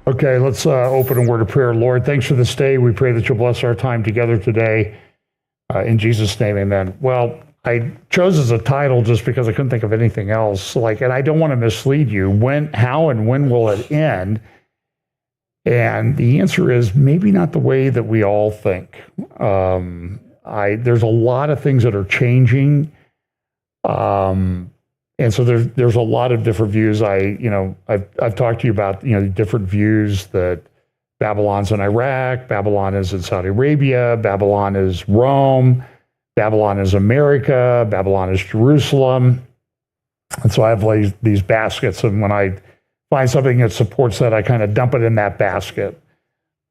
Okay, let's open a word of prayer. Lord, thanks for this day. We pray that you'll bless our time together today. In Jesus' name, amen. Well, I chose as a title just because I couldn't think of anything else. And I don't want to mislead you. How and when will it end? And the answer is maybe not the way that we all think. There's a lot of things that are changing. And so there's a lot of different views. I've talked to you about, different views that Babylon's in Iraq, Babylon is in Saudi Arabia, Babylon is Rome, Babylon is America, Babylon is Jerusalem. And so I have these baskets, and when I find something that supports that, I kind of dump it in that basket.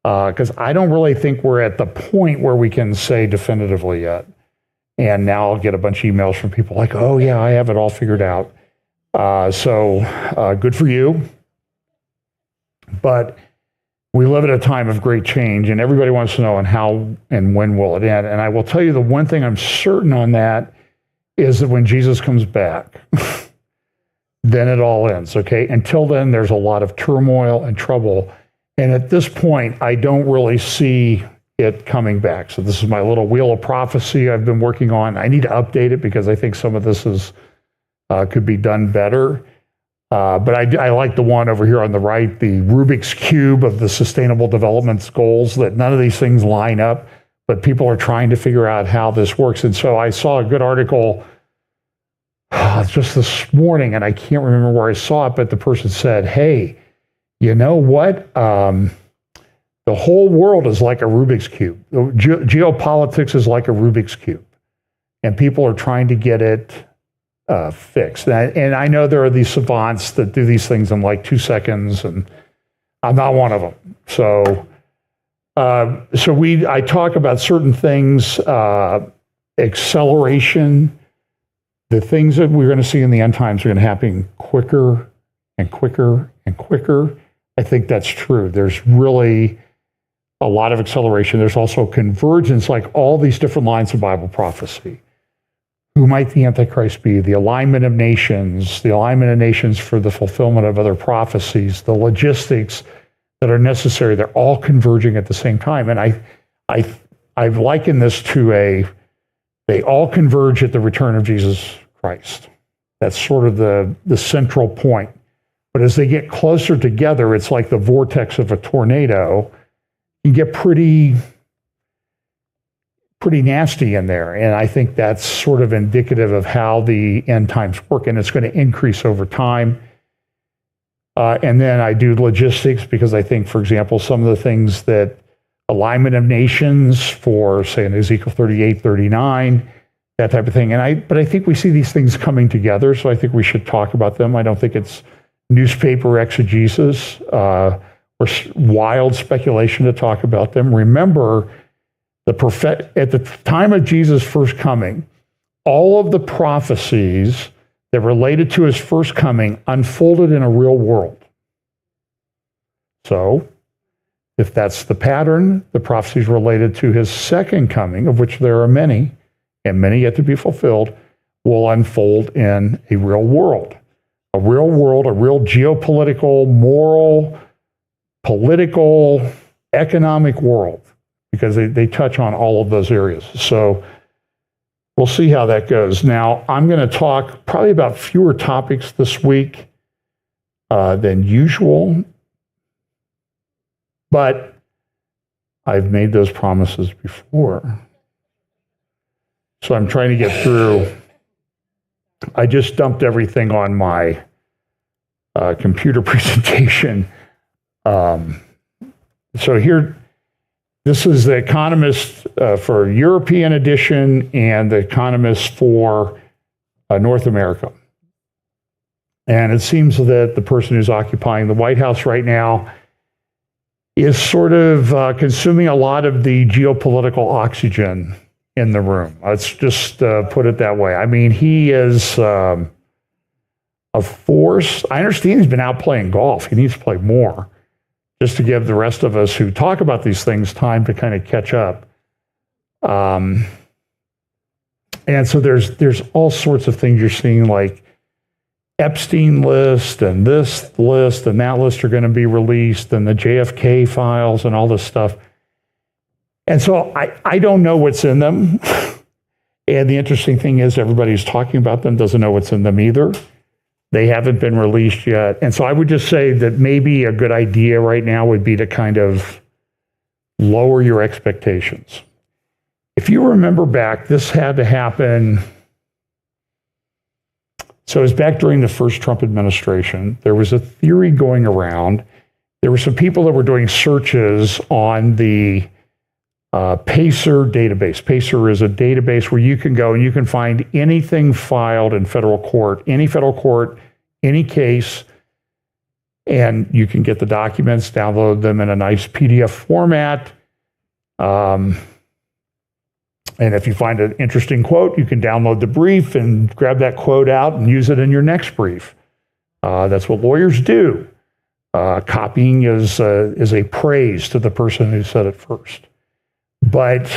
Because I don't really think we're at the point where we can say definitively yet. And now I'll get a bunch of emails from people like, oh, yeah, I have it all figured out. So good for you. But we live at a time of great change, and everybody wants to know and how and when will it end. And I will tell you the one thing I'm certain on that is that when Jesus comes back, then it all ends, okay? Until then, there's a lot of turmoil and trouble. And at this point, I don't really see it coming back. So this is my little wheel of prophecy I've been working on. I need to update it because I think some of this could be done better. But I like the one over here on the right, the Rubik's Cube of the Sustainable Development Goals, that none of these things line up, but people are trying to figure out how this works. And so I saw a good article just this morning, and I can't remember where I saw it, but the person said, hey, you know what? The whole world is like a Rubik's Cube. Geopolitics is like a Rubik's Cube, and people are trying to get it fixed. And I know there are these savants that do these things in like 2 seconds, and I'm not one of them. So I talk about certain things, acceleration. The things that we're going to see in the end times are going to happen quicker and quicker and quicker. I think that's true. There's really a lot of acceleration. There's also convergence, like all these different lines of Bible prophecy. Who might the Antichrist be? The alignment of nations for the fulfillment of other prophecies, the logistics that are necessary, they're all converging at the same time. And I've likened this to they all converge at the return of Jesus Christ. That's sort of the central point. But as they get closer together, it's like the vortex of a tornado. You get pretty nasty in there. And I think that's sort of indicative of how the end times work, and it's going to increase over time. And then I do logistics because I think, for example, some of the things that alignment of nations for, say, in Ezekiel 38, 39, that type of thing. But I think we see these things coming together, so I think we should talk about them. I don't think it's newspaper exegesis or wild speculation to talk about them. Remember, at the time of Jesus' first coming, all of the prophecies that related to his first coming unfolded in a real world. So, if that's the pattern, the prophecies related to his second coming, of which there are many, and many yet to be fulfilled, will unfold in a real world. A real world, a real geopolitical, moral, political, economic world, because they touch on all of those areas. So we'll see how that goes. Now, I'm going to talk probably about fewer topics this week than usual, but I've made those promises before. So I'm trying to get through. I just dumped everything on my computer presentation. So here, this is the Economist for European edition and the Economist for North America. And it seems that the person who's occupying the White House right now is sort of consuming a lot of the geopolitical oxygen in the room. Let's just put it that way. I mean, he is a force. I understand he's been out playing golf. He needs to play more, just to give the rest of us who talk about these things time to kind of catch up. And so there's all sorts of things you're seeing, like Epstein list and this list and that list are going to be released, and the JFK files and all this stuff. And so I don't know what's in them. And the interesting thing is everybody who's talking about them doesn't know what's in them either. They haven't been released yet. And so I would just say that maybe a good idea right now would be to kind of lower your expectations. If you remember back, this had to happen. So it was back during the first Trump administration. There was a theory going around. There were some people that were doing searches on the PACER database. PACER is a database where you can go and you can find anything filed in federal court, any case, and you can get the documents, download them in a nice PDF format. And if you find an interesting quote, you can download the brief and grab that quote out and use it in your next brief. That's what lawyers do. Copying is a praise to the person who said it first. But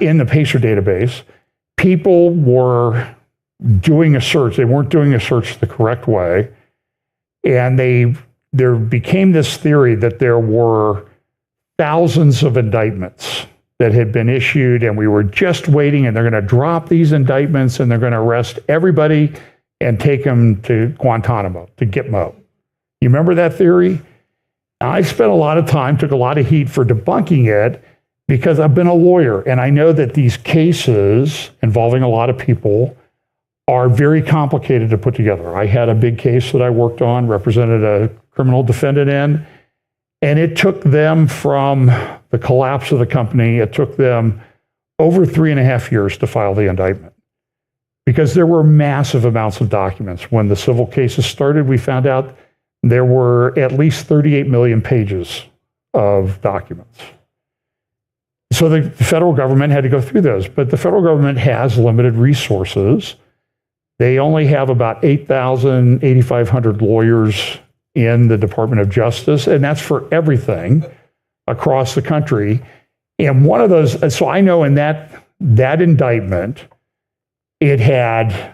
in the PACER database, people were doing a search. They weren't doing a search the correct way. And there became this theory that there were thousands of indictments that had been issued, and we were just waiting, and they're going to drop these indictments, and they're going to arrest everybody and take them to Guantanamo, to Gitmo. You remember that theory? I spent a lot of time, took a lot of heat for debunking it, because I've been a lawyer, and I know that these cases involving a lot of people are very complicated to put together. I had a big case that I worked on, represented a criminal defendant in, and it took them from the collapse of the company, it took them over 3.5 years to file the indictment, because there were massive amounts of documents. When the civil cases started, we found out there were at least 38 million pages of documents. So the federal government had to go through those, but the federal government has limited resources. They only have about 8,500 lawyers in the Department of Justice, and that's for everything across the country. And one of those, so I know in that indictment, it had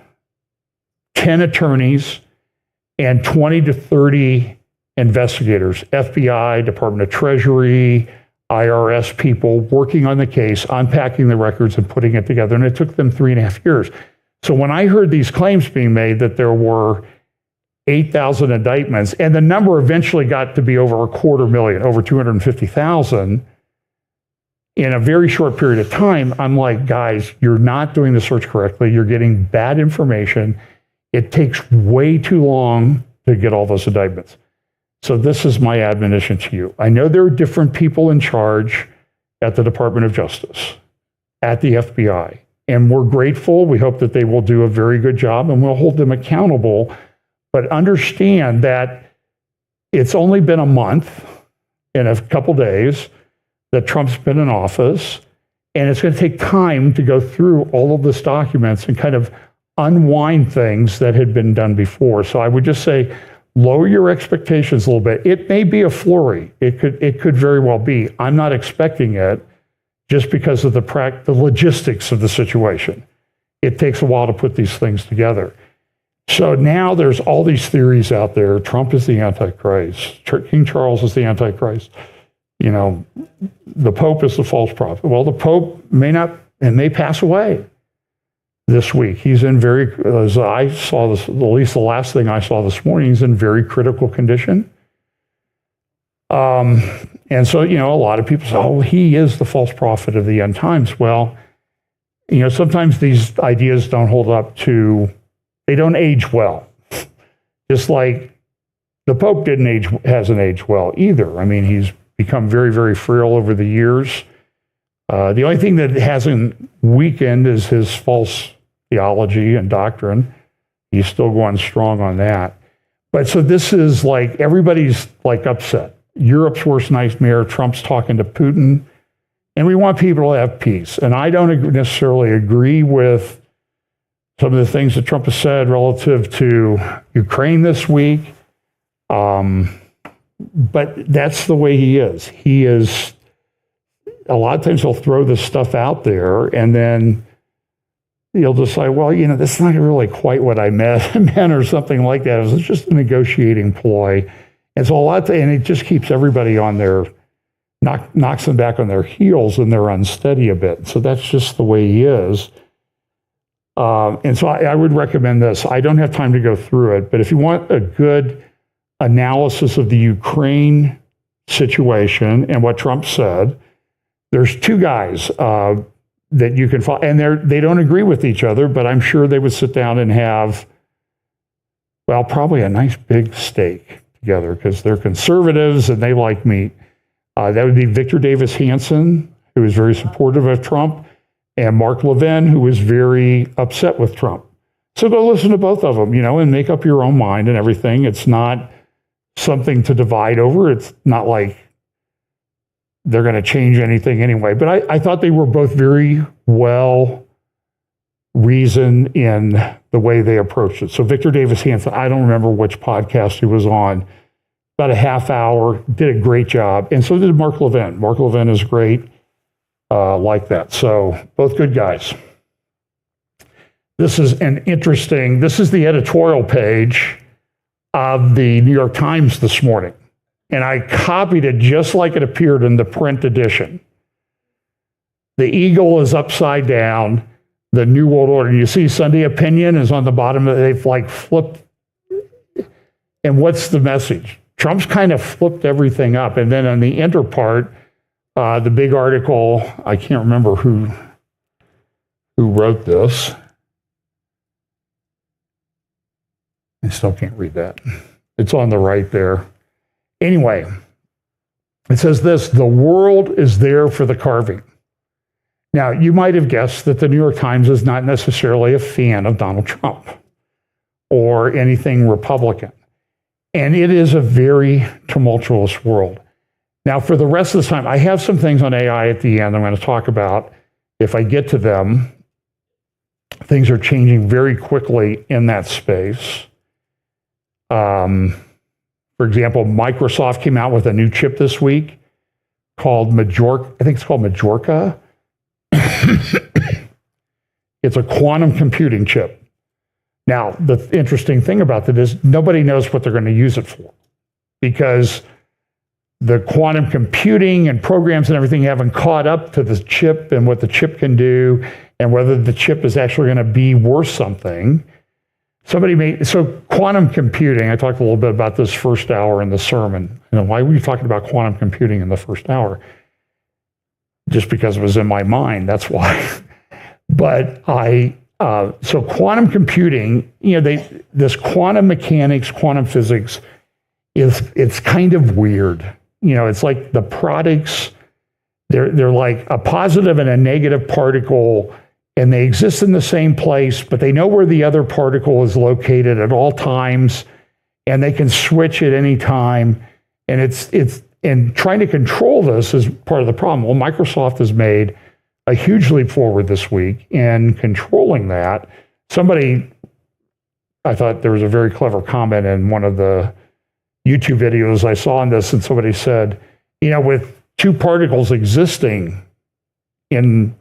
10 attorneys and 20 to 30 investigators, FBI, Department of Treasury, IRS people working on the case, unpacking the records and putting it together. And it took them 3.5 years. So when I heard these claims being made that there were 8,000 indictments, and the number eventually got to be over 250,000, over 250,000 in a very short period of time, I'm like, guys, you're not doing the search correctly. You're getting bad information. It takes way too long to get all those indictments. So this is my admonition to you. I know there are different people in charge at the Department of Justice, at the FBI, and we're grateful. We hope that they will do a very good job, and we'll hold them accountable. But understand that it's only been a month and a couple days that Trump's been in office, and it's going to take time to go through all of these documents and kind of unwind things that had been done before. So I would just say, lower your expectations a little bit. It may be a flurry. It could very well be. I'm not expecting it just because of the logistics of the situation. It takes a while to put these things together. So now there's all these theories out there. Trump is the Antichrist. King Charles is the Antichrist. You know, the Pope is the false prophet. Well, the Pope may pass away this week. He's in as I saw this, at least the last thing I saw this morning, he's in very critical condition. And so, you know, a lot of people say, oh, he is the false prophet of the end times. Well, you know, sometimes these ideas don't hold up they don't age well. Just like the Pope hasn't aged well either. I mean, he's become very, very frail over the years. The only thing that hasn't weakened is his false theology and doctrine. He's still going strong on that. But so this is like, everybody's like upset. Europe's worst nightmare, Trump's talking to Putin, and we want people to have peace. And I don't necessarily agree with some of the things that Trump has said relative to Ukraine this week. But that's the way he is. He is, a lot of times he'll throw this stuff out there, and then you'll decide, well, that's not really quite what I meant or something like that. It was just a negotiating ploy. And so and it just keeps everybody on knocks them back on their heels, and they're unsteady a bit. So that's just the way he is. And so I would recommend this. I don't have time to go through it, but if you want a good analysis of the Ukraine situation and what Trump said, there's two guys that you can follow, and they don't agree with each other, but I'm sure they would sit down and have, well, probably a nice big steak together, because they're conservatives and they like meat. That would be Victor Davis Hanson, who is very supportive of Trump, and Mark Levin, who is very upset with Trump. So go listen to both of them, and make up your own mind and everything. It's not something to divide over. It's not like they're going to change anything anyway. But I thought they were both very well reasoned in the way they approached it. So Victor Davis Hanson, I don't remember which podcast he was on, about a half hour, did a great job. And so did Mark Levin. Mark Levin is great like that. So both good guys. This is the editorial page of the New York Times this morning. And I copied it just like it appeared in the print edition. The eagle is upside down, the New World Order. You see Sunday Opinion is on the bottom. They've flipped. And what's the message? Trump's kind of flipped everything up. And then on the enter part, the big article, I can't remember who wrote this. I still can't read that. It's on the right there. Anyway, it says this: the world is there for the carving. Now, you might have guessed that the New York Times is not necessarily a fan of Donald Trump or anything Republican. And it is a very tumultuous world. Now, for the rest of the time, I have some things on AI at the end I'm going to talk about. If I get to them, things are changing very quickly in that space. For example, Microsoft came out with a new chip this week called Majorca. I think it's called Majorca. It's a quantum computing chip. Now, the interesting thing about that is nobody knows what they're going to use it for, because the quantum computing and programs and everything haven't caught up to the chip and what the chip can do, and whether the chip is actually going to be worth something. So quantum computing, I talked a little bit about this first hour in the sermon. Why were you talking about quantum computing in the first hour? Just because it was in my mind, that's why. But so quantum computing, this quantum mechanics, quantum physics, it's kind of weird. It's like the products, they're like a positive and a negative particle, and they exist in the same place, but they know where the other particle is located at all times, and they can switch at any time. And and trying to control this is part of the problem. Well, Microsoft has made a huge leap forward this week in controlling that. I thought there was a very clever comment in one of the YouTube videos I saw on this, and somebody said, with two particles existing in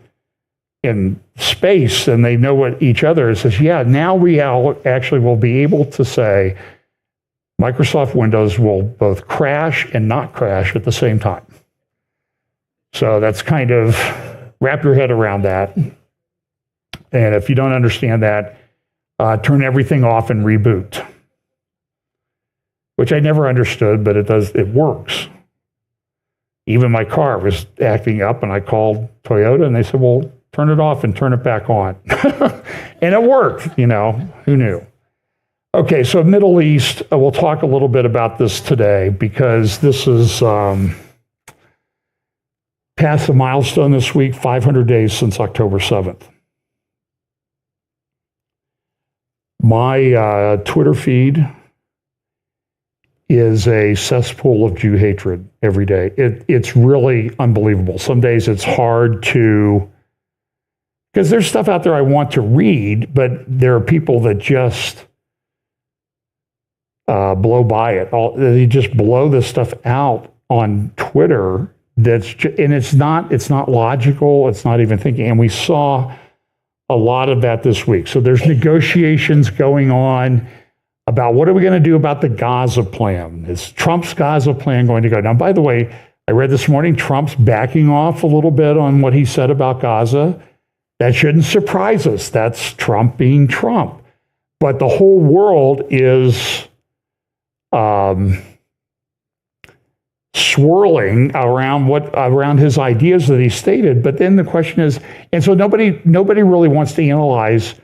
space and they know what each other is, says, yeah, now we actually will be able to say Microsoft Windows will both crash and not crash at the same time. So that's kind of, wrap your head around that. And if you don't understand that, turn everything off and reboot, which I never understood, but it works. Even my car was acting up, and I called Toyota, and they said, well, turn it off and turn it back on. And it worked, who knew? Okay, so Middle East, we'll talk a little bit about this today, because this is past the milestone this week, 500 days since October 7th. My Twitter feed is a cesspool of Jew hatred every day. It's really unbelievable. Some days it's hard to, because there's stuff out there I want to read, but there are people that just blow by it. They just blow this stuff out on Twitter. And it's not logical. It's not even thinking. And we saw a lot of that this week. So there's negotiations going on about what are we going to do about the Gaza plan? Is Trump's Gaza plan going to go? Now, by the way, I read this morning Trump's backing off a little bit on what he said about Gaza. That shouldn't surprise us. That's Trump being Trump. But the whole world is swirling around his ideas that he stated. But then the question is, and so nobody really wants to analyze,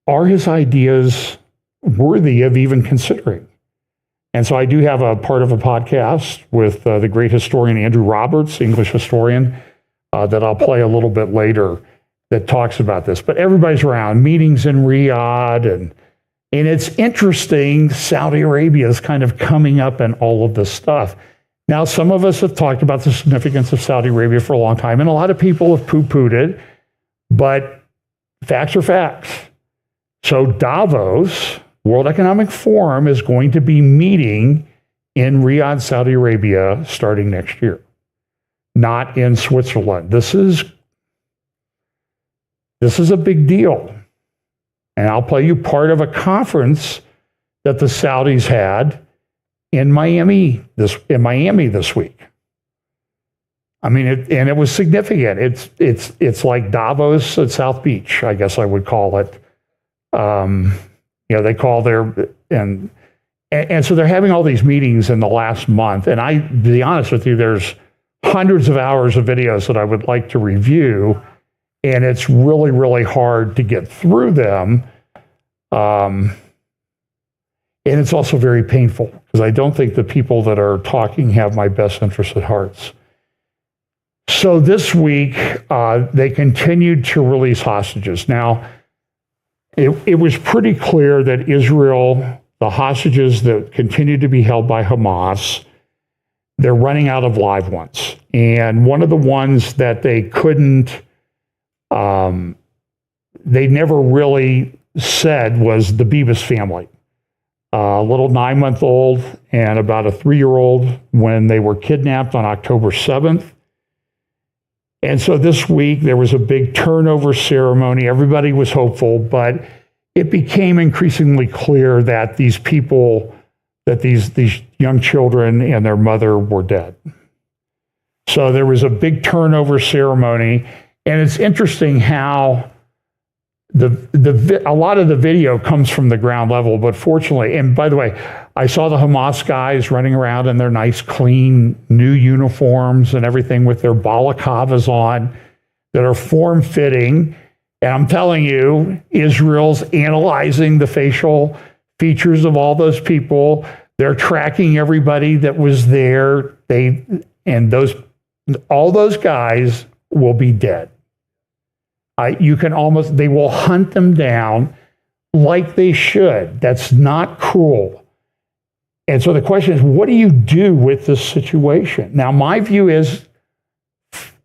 are his ideas worthy of even considering? And so I do have a part of a podcast with the great historian Andrew Roberts, English historian, that I'll play a little bit later, that talks about this. But everybody's around, meetings in Riyadh, and it's interesting, Saudi Arabia is kind of coming up in all of this stuff. Now, some of us have talked about the significance of Saudi Arabia for a long time, and a lot of people have poo-pooed it, but facts are facts. So Davos, World Economic Forum, is going to be meeting in Riyadh, Saudi Arabia, starting next year, not in Switzerland. This is a big deal. And I'll play you part of a conference that the Saudis had in Miami this week. I mean, it was significant. It's like Davos at South Beach, I guess I would call it. They call and so they're having all these meetings in the last month. And to be honest with you, there's hundreds of hours of videos that I would like to review, and it's really, really hard to get through them. And it's also very painful because I don't think the people that are talking have my best interests at heart. So this week, they continued to release hostages. Now, it was pretty clear that Israel, the hostages that continue to be held by Hamas, they're running out of live ones. And one of the ones that they couldn't, they never really said was the Bibas family. A little 9-month-old and about a 3-year-old when they were kidnapped on October 7th. And so this week there was a big turnover ceremony. Everybody was hopeful, but it became increasingly clear that these people, that these young children and their mother were dead. So there was a big turnover ceremony, and it's interesting how a lot of the video comes from the ground level, but fortunately, and by the way, I saw the Hamas guys running around in their nice, clean, new uniforms and everything with their balaclavas on that are form-fitting. And I'm telling you, Israel's analyzing the facial features of all those people. They're tracking everybody that was there. All those guys will be dead. They will hunt them down like they should. That's not cruel. And so the question is, what do you do with this situation? Now, my view is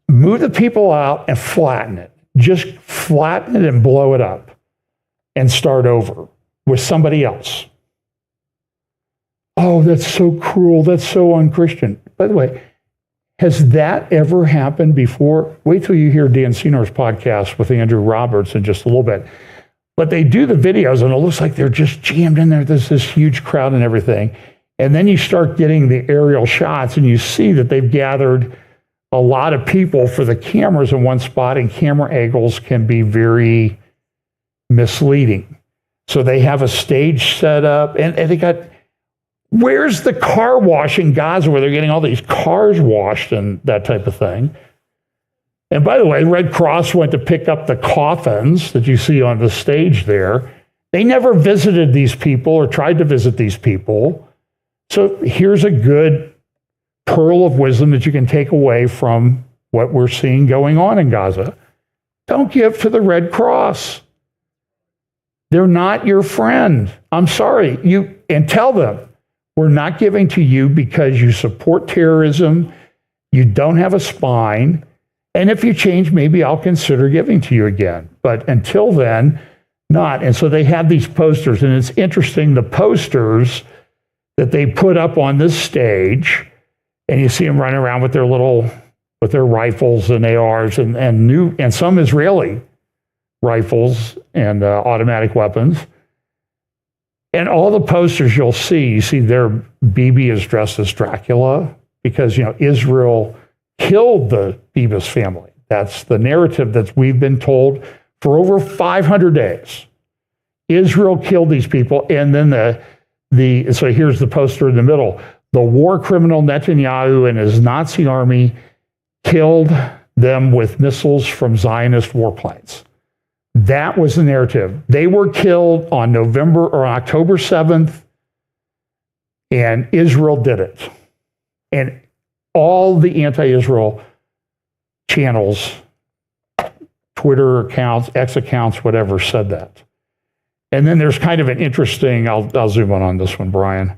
move the people out and flatten it. Just flatten it and blow it up and start over with somebody else. Oh, that's so cruel. That's so unchristian. By the way, has that ever happened before? Wait till you hear Dan Senor's podcast with Andrew Roberts in just a little bit. But they do the videos, and it looks like they're just jammed in there. There's this huge crowd and everything. And then you start getting the aerial shots, and you see that they've gathered a lot of people for the cameras in one spot, and camera angles can be very misleading. So they have a stage set up, and they got... Where's the car wash in Gaza where they're getting all these cars washed and that type of thing? And by the way, Red Cross went to pick up the coffins that you see on the stage there. They never visited these people or tried to visit these people. So here's a good pearl of wisdom that you can take away from what we're seeing going on in Gaza. Don't give to the Red Cross. They're not your friend. I'm sorry. And tell them, we're not giving to you because you support terrorism, you don't have a spine, and if you change, maybe I'll consider giving to you again. But until then, not. And so they have these posters, and it's interesting, the posters that they put up on this stage, and you see them running around with their rifles and ARs and some Israeli rifles and automatic weapons. And all the posters you see there, Bibi is dressed as Dracula because, Israel killed the Bibas family. That's the narrative that we've been told for over 500 days. Israel killed these people, and then so here's the poster in the middle. The war criminal Netanyahu and his Nazi army killed them with missiles from Zionist warplanes. That was the narrative. They were killed on October 7th, and Israel did it. And all the anti-Israel channels, Twitter accounts, X accounts, whatever, said that. And then there's kind of an interesting, I'll zoom in on this one, Brian.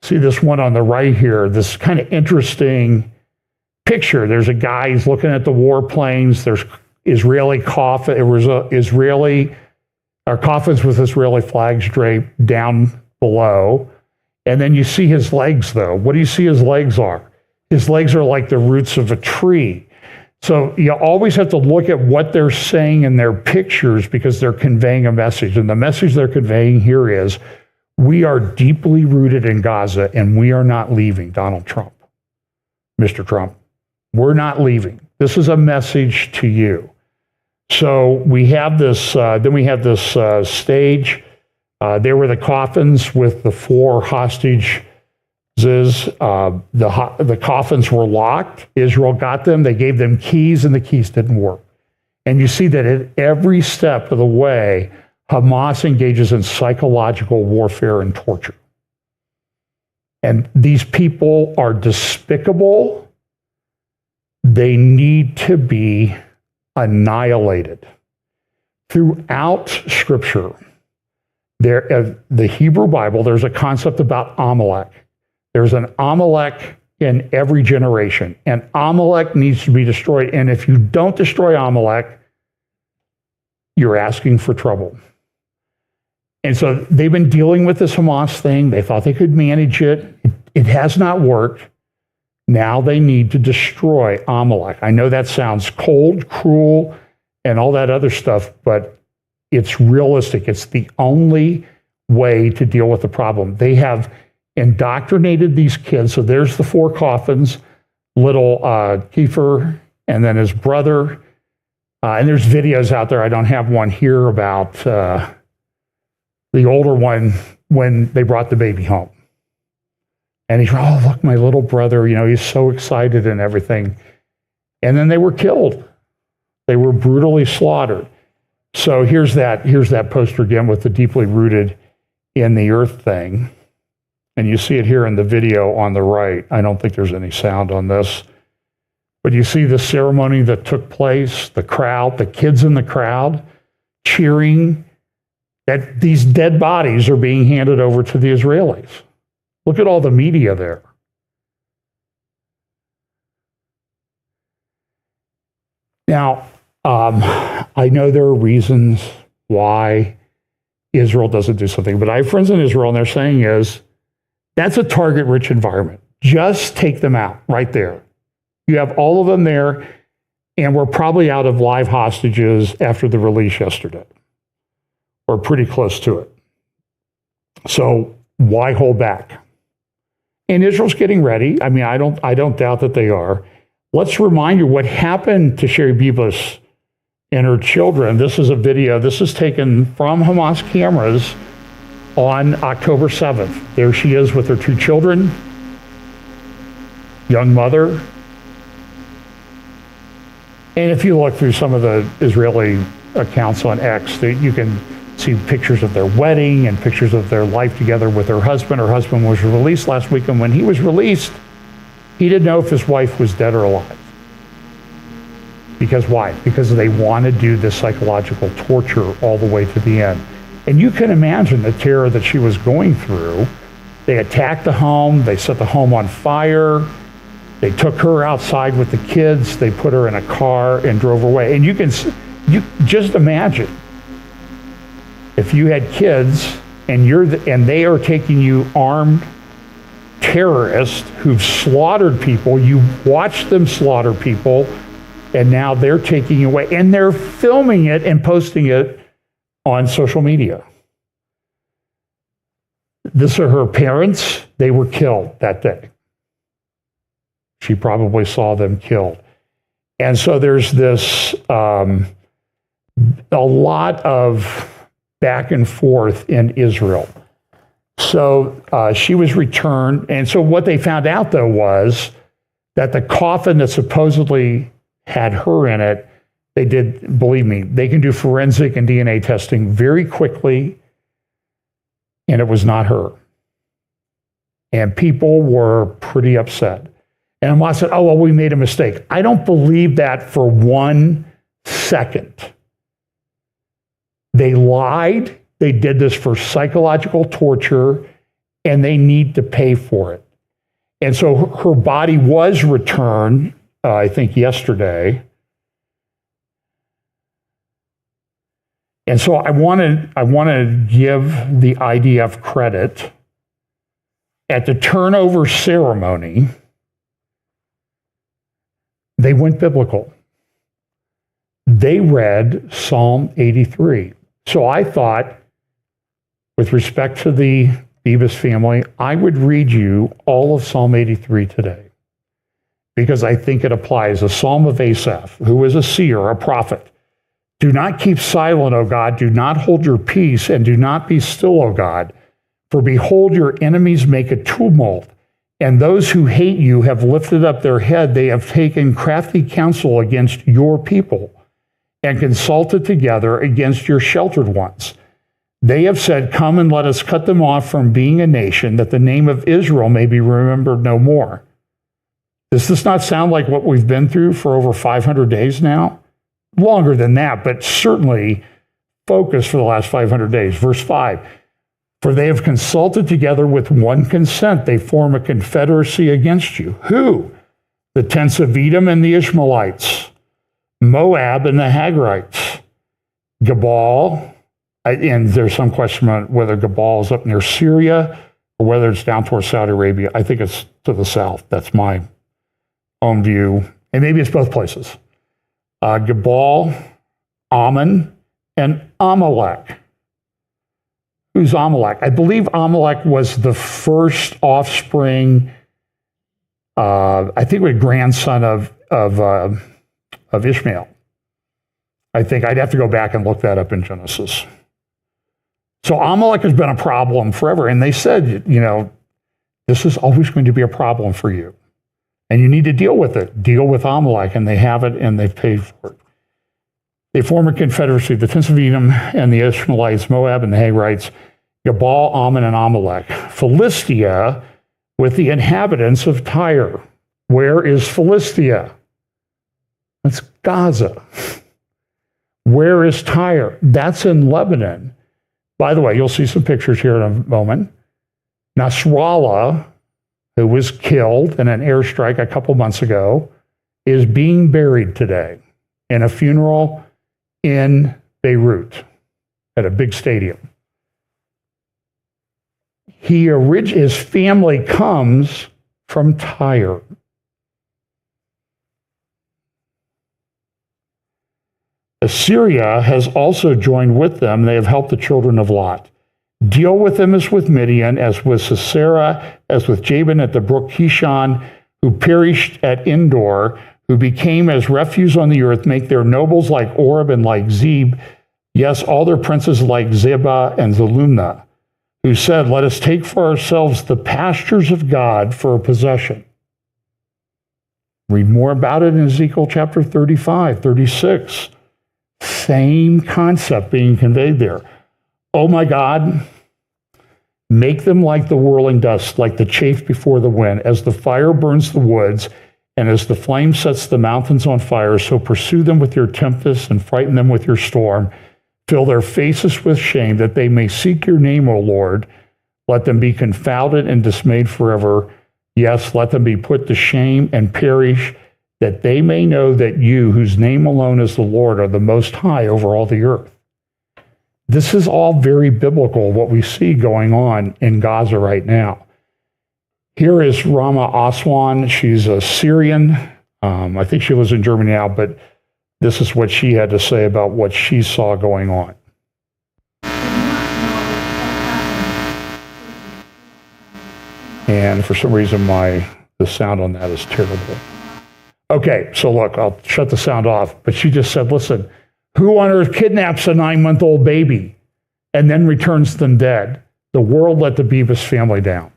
See this one on the right here, this kind of interesting picture. There's a guy, he's looking at the warplanes. There's Israeli coffin. It was coffins with Israeli flags draped down below. And then you see his legs, though. What do you see his legs are? His legs are like the roots of a tree. So you always have to look at what they're saying in their pictures because they're conveying a message. And the message they're conveying here is, we are deeply rooted in Gaza and we are not leaving, Donald Trump, Mr. Trump. We're not leaving. This is a message to you. So we have this, then we have this stage. There were the coffins with the 4 hostages. The coffins were locked. Israel got them. They gave them keys, and the keys didn't work. And you see that at every step of the way, Hamas engages in psychological warfare and torture. And these people are despicable. They need to be annihilated. Throughout Scripture, the Hebrew Bible, there's a concept about Amalek. There's an Amalek in every generation, and Amalek needs to be destroyed. And if you don't destroy Amalek, you're asking for trouble. And so they've been dealing with this Hamas thing. They thought they could manage it. It has not worked. Now they need to destroy Amalek. I know that sounds cold, cruel, and all that other stuff, but it's realistic. It's the only way to deal with the problem. They have indoctrinated these kids. So there's the 4 coffins, little Kiefer, and then his brother. And there's videos out there. I don't have one here about the older one when they brought the baby home. And he's, oh, look, my little brother, he's so excited and everything. And then they were killed. They were brutally slaughtered. So here's that poster again with the deeply rooted in the earth thing. And you see it here in the video on the right. I don't think there's any sound on this. But you see the ceremony that took place, the crowd, the kids in the crowd cheering that these dead bodies are being handed over to the Israelis. Look at all the media there. Now, I know there are reasons why Israel doesn't do something, but I have friends in Israel, and they're saying that's a target-rich environment. Just take them out right there. You have all of them there, and we're probably out of live hostages after the release yesterday. We're pretty close to it. So why hold back? And Israel's getting ready. I mean, I don't doubt that they are. Let's remind you what happened to Sherry Bibas and her children. This is a video. This is taken from Hamas cameras on October 7th. There she is with her 2 children, young mother. And if you look through some of the Israeli accounts on X, you can see pictures of their wedding and pictures of their life together with her husband. Her husband was released last week, and when he was released, he didn't know if his wife was dead or alive. Because why? Because they want to do this psychological torture all the way to the end. And you can imagine the terror that she was going through. They attacked the home. They set the home on fire. They took her outside with the kids. They put her in a car and drove away. And you just imagine if you had kids and they are taking you armed terrorists who've slaughtered people. You watch them slaughter people, and now they're taking away, and they're filming it and posting it on social media. These are her parents. They were killed that day. She probably saw them killed. And so there's this, a lot of back and forth in Israel. So she was returned. And so what they found out, though, was that the coffin that supposedly had her in it, they did, believe me, they can do forensic and DNA testing very quickly, and it was not her. And people were pretty upset. And I said, oh, well, we made a mistake. I don't believe that for 1 second. They lied. They did this for psychological torture, and they need to pay for it. And so her body was returned, I think yesterday. And so I want to give the IDF credit. At the turnover ceremony, they went biblical. They read Psalm 83. So I thought, with respect to the Beavis family, I would read you all of Psalm 83 today, because I think it applies. A psalm of Asaph, who was a seer, a prophet. Do not keep silent, O God. Do not hold your peace, and do not be still, O God. For behold, your enemies make a tumult, and those who hate you have lifted up their head. They have taken crafty counsel against your people and consulted together against your sheltered ones. They have said, come and let us cut them off from being a nation, that the name of Israel may be remembered no more. Does this not sound like what we've been through for over 500 days now? Longer than that, but certainly focused for the last 500 days. Verse 5, for they have consulted together with one consent. They form a confederacy against you. Who? The tents of Edom and the Ishmaelites, Moab and the Hagrites, Gebal, and there's some question about whether Gebal is up near Syria or whether it's down towards Saudi Arabia. I think it's to the south. That's my own view. And maybe it's both places. Gebal, Ammon, and Amalek. Who's Amalek? I believe Amalek was the first offspring, I think a grandson of Ishmael. I think I'd have to go back and look that up in Genesis. So Amalek has been a problem forever. And they said, this is always going to be a problem for you. And you need to deal with it. Deal with Amalek. And they have it, and they've paid for it. They form a confederacy, the tents of Edom and the Ishmaelites, Moab and the Hagrites, Gebal, Ammon, and Amalek. Philistia with the inhabitants of Tyre. Where is Philistia? That's Gaza. Where is Tyre? That's in Lebanon. By the way, you'll see some pictures here in a moment. Nasrallah, who was killed in an airstrike a couple months ago, is being buried today in a funeral in Beirut at a big stadium. His family comes from Tyre. Assyria has also joined with them. They have helped the children of Lot. Deal with them as with Midian, as with Sisera, as with Jabin at the brook Kishon, who perished at Endor, who became as refuse on the earth. Make their nobles like Oreb and like Zeb, yes, all their princes like Zebah and Zalmunna, who said, let us take for ourselves the pastures of God for a possession. Read more about it in Ezekiel chapter 35, 36. Same concept being conveyed there. Oh my God, make them like the whirling dust, like the chaff before the wind, as the fire burns the woods, and as the flame sets the mountains on fire, so pursue them with your tempest and frighten them with your storm. Fill their faces with shame, that they may seek your name, O Lord. Let them be confounded and dismayed forever. Yes, let them be put to shame and perish, that they may know that you, whose name alone is the Lord, are the Most High over all the earth. This is all very biblical, what we see going on in Gaza right now. Here is Rama Aswan. She's a Syrian. I think she lives in Germany now, but this is what she had to say about what she saw going on. And for some reason, the sound on that is terrible. Okay, so look, I'll shut the sound off. But she just said, listen, who on earth kidnaps a 9-month-old baby and then returns them dead? The world let the Beavis family down.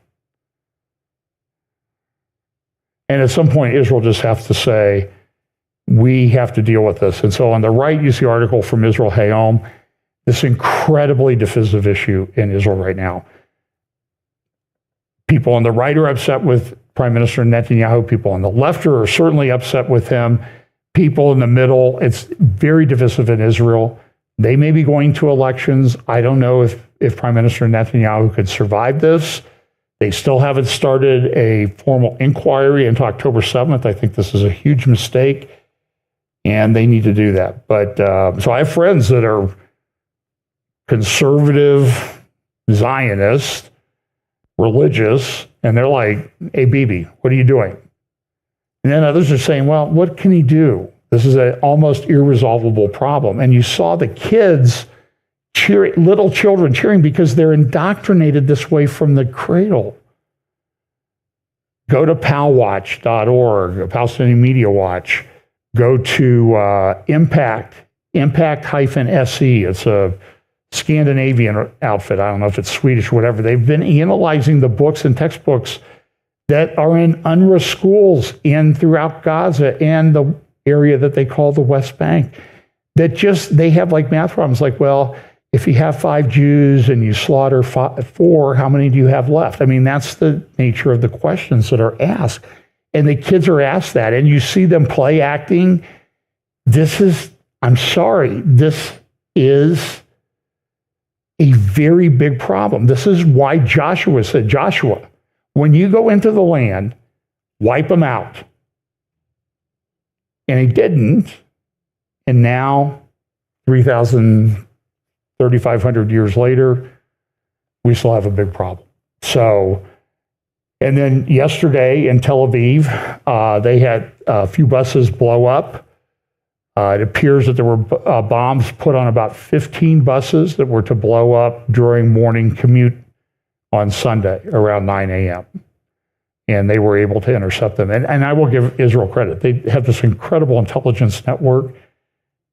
And at some point, Israel just has to say, we have to deal with this. And so on the right, you see an article from Israel Hayom, this incredibly divisive issue in Israel right now. People on the right are upset with Prime Minister Netanyahu. People on the left are certainly upset with him. People in the middle, it's very divisive in Israel. They may be going to elections. I don't know if Prime Minister Netanyahu could survive this. They still haven't started a formal inquiry until October 7th. I think this is a huge mistake, and they need to do that. But so I have friends that are conservative, Zionist, religious, and they're like, hey, Bibi, what are you doing? And then others are saying, well, what can he do? This is an almost irresolvable problem. And you saw the kids cheering, little children cheering because they're indoctrinated this way from the cradle. Go to palwatch.org, Palestinian Media Watch. Go to Impact-SE. It's a Scandinavian outfit. I don't know if it's Swedish or whatever. They've been analyzing the books and textbooks that are in UNRWA schools throughout Gaza and the area that they call the West Bank. They have like math problems like, well, if you have 5 Jews and you slaughter 4, how many do you have left? I mean, that's the nature of the questions that are asked. And the kids are asked that, and you see them play acting. This is a very big problem. This is why Joshua said, Joshua, when you go into the land, wipe them out. And he didn't. And now, 3,500 years later, we still have a big problem. So, and then yesterday in Tel Aviv, they had a few buses blow up. It appears that there were bombs put on about 15 buses that were to blow up during morning commute on Sunday around 9 a.m. And they were able to intercept them. And I will give Israel credit. They have this incredible intelligence network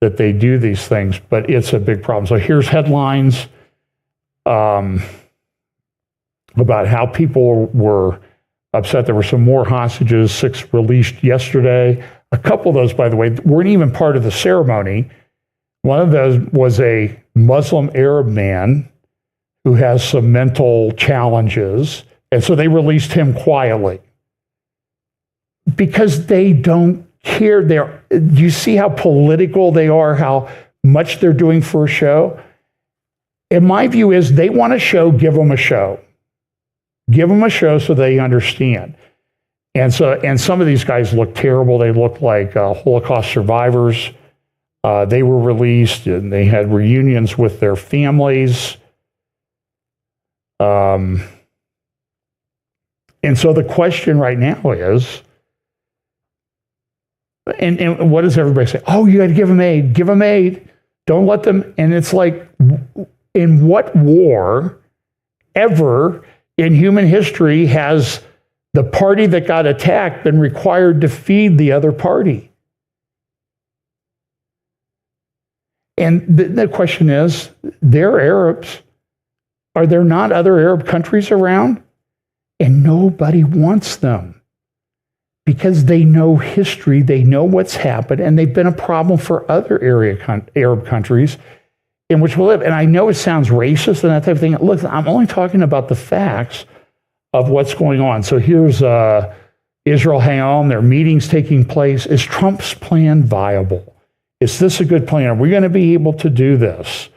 that they do these things, but it's a big problem. So here's headlines about how people were upset. There were some more hostages, 6 released yesterday. A couple of those, by the way, weren't even part of the ceremony. One of those was a Muslim Arab man who has some mental challenges. And so they released him quietly because they don't care. Do you see how political they are, how much they're doing for a show? And my view is they want a show, give them a show. Give them a show so they understand. And some of these guys look terrible. They look like Holocaust survivors. They were released and they had reunions with their families. And so the question right now is, and what does everybody say? Oh, you got to give them aid. Give them aid. Don't let them. And it's like, in what war ever in human history has the party that got attacked been required to feed the other party? And the question is, they're Arabs. Are there not other Arab countries around? And nobody wants them because they know history, they know what's happened, and they've been a problem for other Arab countries in which we live. And I know it sounds racist and that type of thing. Look, I'm only talking about the facts of what's going on. So here's Israel Hayom, their meetings taking place. Is Trump's plan viable? Is this a good plan? Are we going to be able to do this?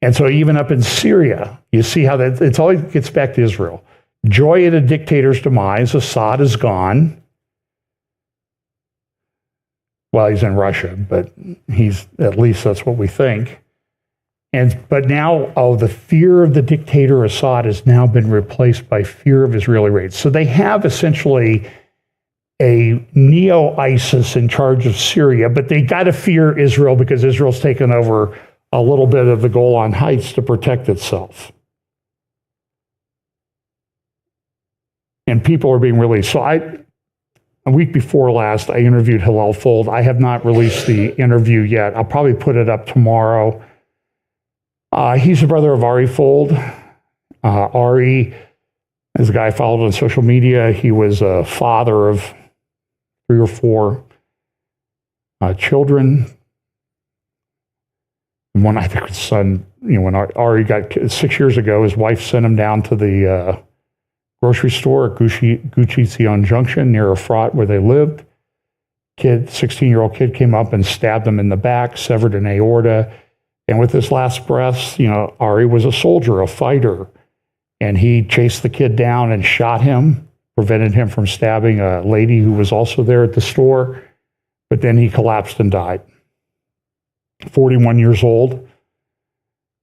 And so even up in Syria, you see how that it always gets back to Israel. Joy at a dictator's demise. Assad is gone. Well, he's in Russia, but at least that's what we think. But now, the fear of the dictator Assad has now been replaced by fear of Israeli raids. So they have essentially a neo-ISIS in charge of Syria, but they got to fear Israel because Israel's taken over a little bit of the Golan Heights to protect itself. And people are being released. So a week before last, I interviewed Hillel Fold. I have not released the interview yet. I'll probably put it up tomorrow. He's the brother of Ari Fold. Ari is a guy I followed on social media. He was a father of 3 or 4 children. One, I think, his son, when Ari got 6 years ago, his wife sent him down to the grocery store at Gucci Junction near Efrat where they lived. 16-year-old kid came up and stabbed him in the back, severed an aorta. And with his last breaths, Ari was a soldier, a fighter. And he chased the kid down and shot him, prevented him from stabbing a lady who was also there at the store. But then he collapsed and died. 41 years old.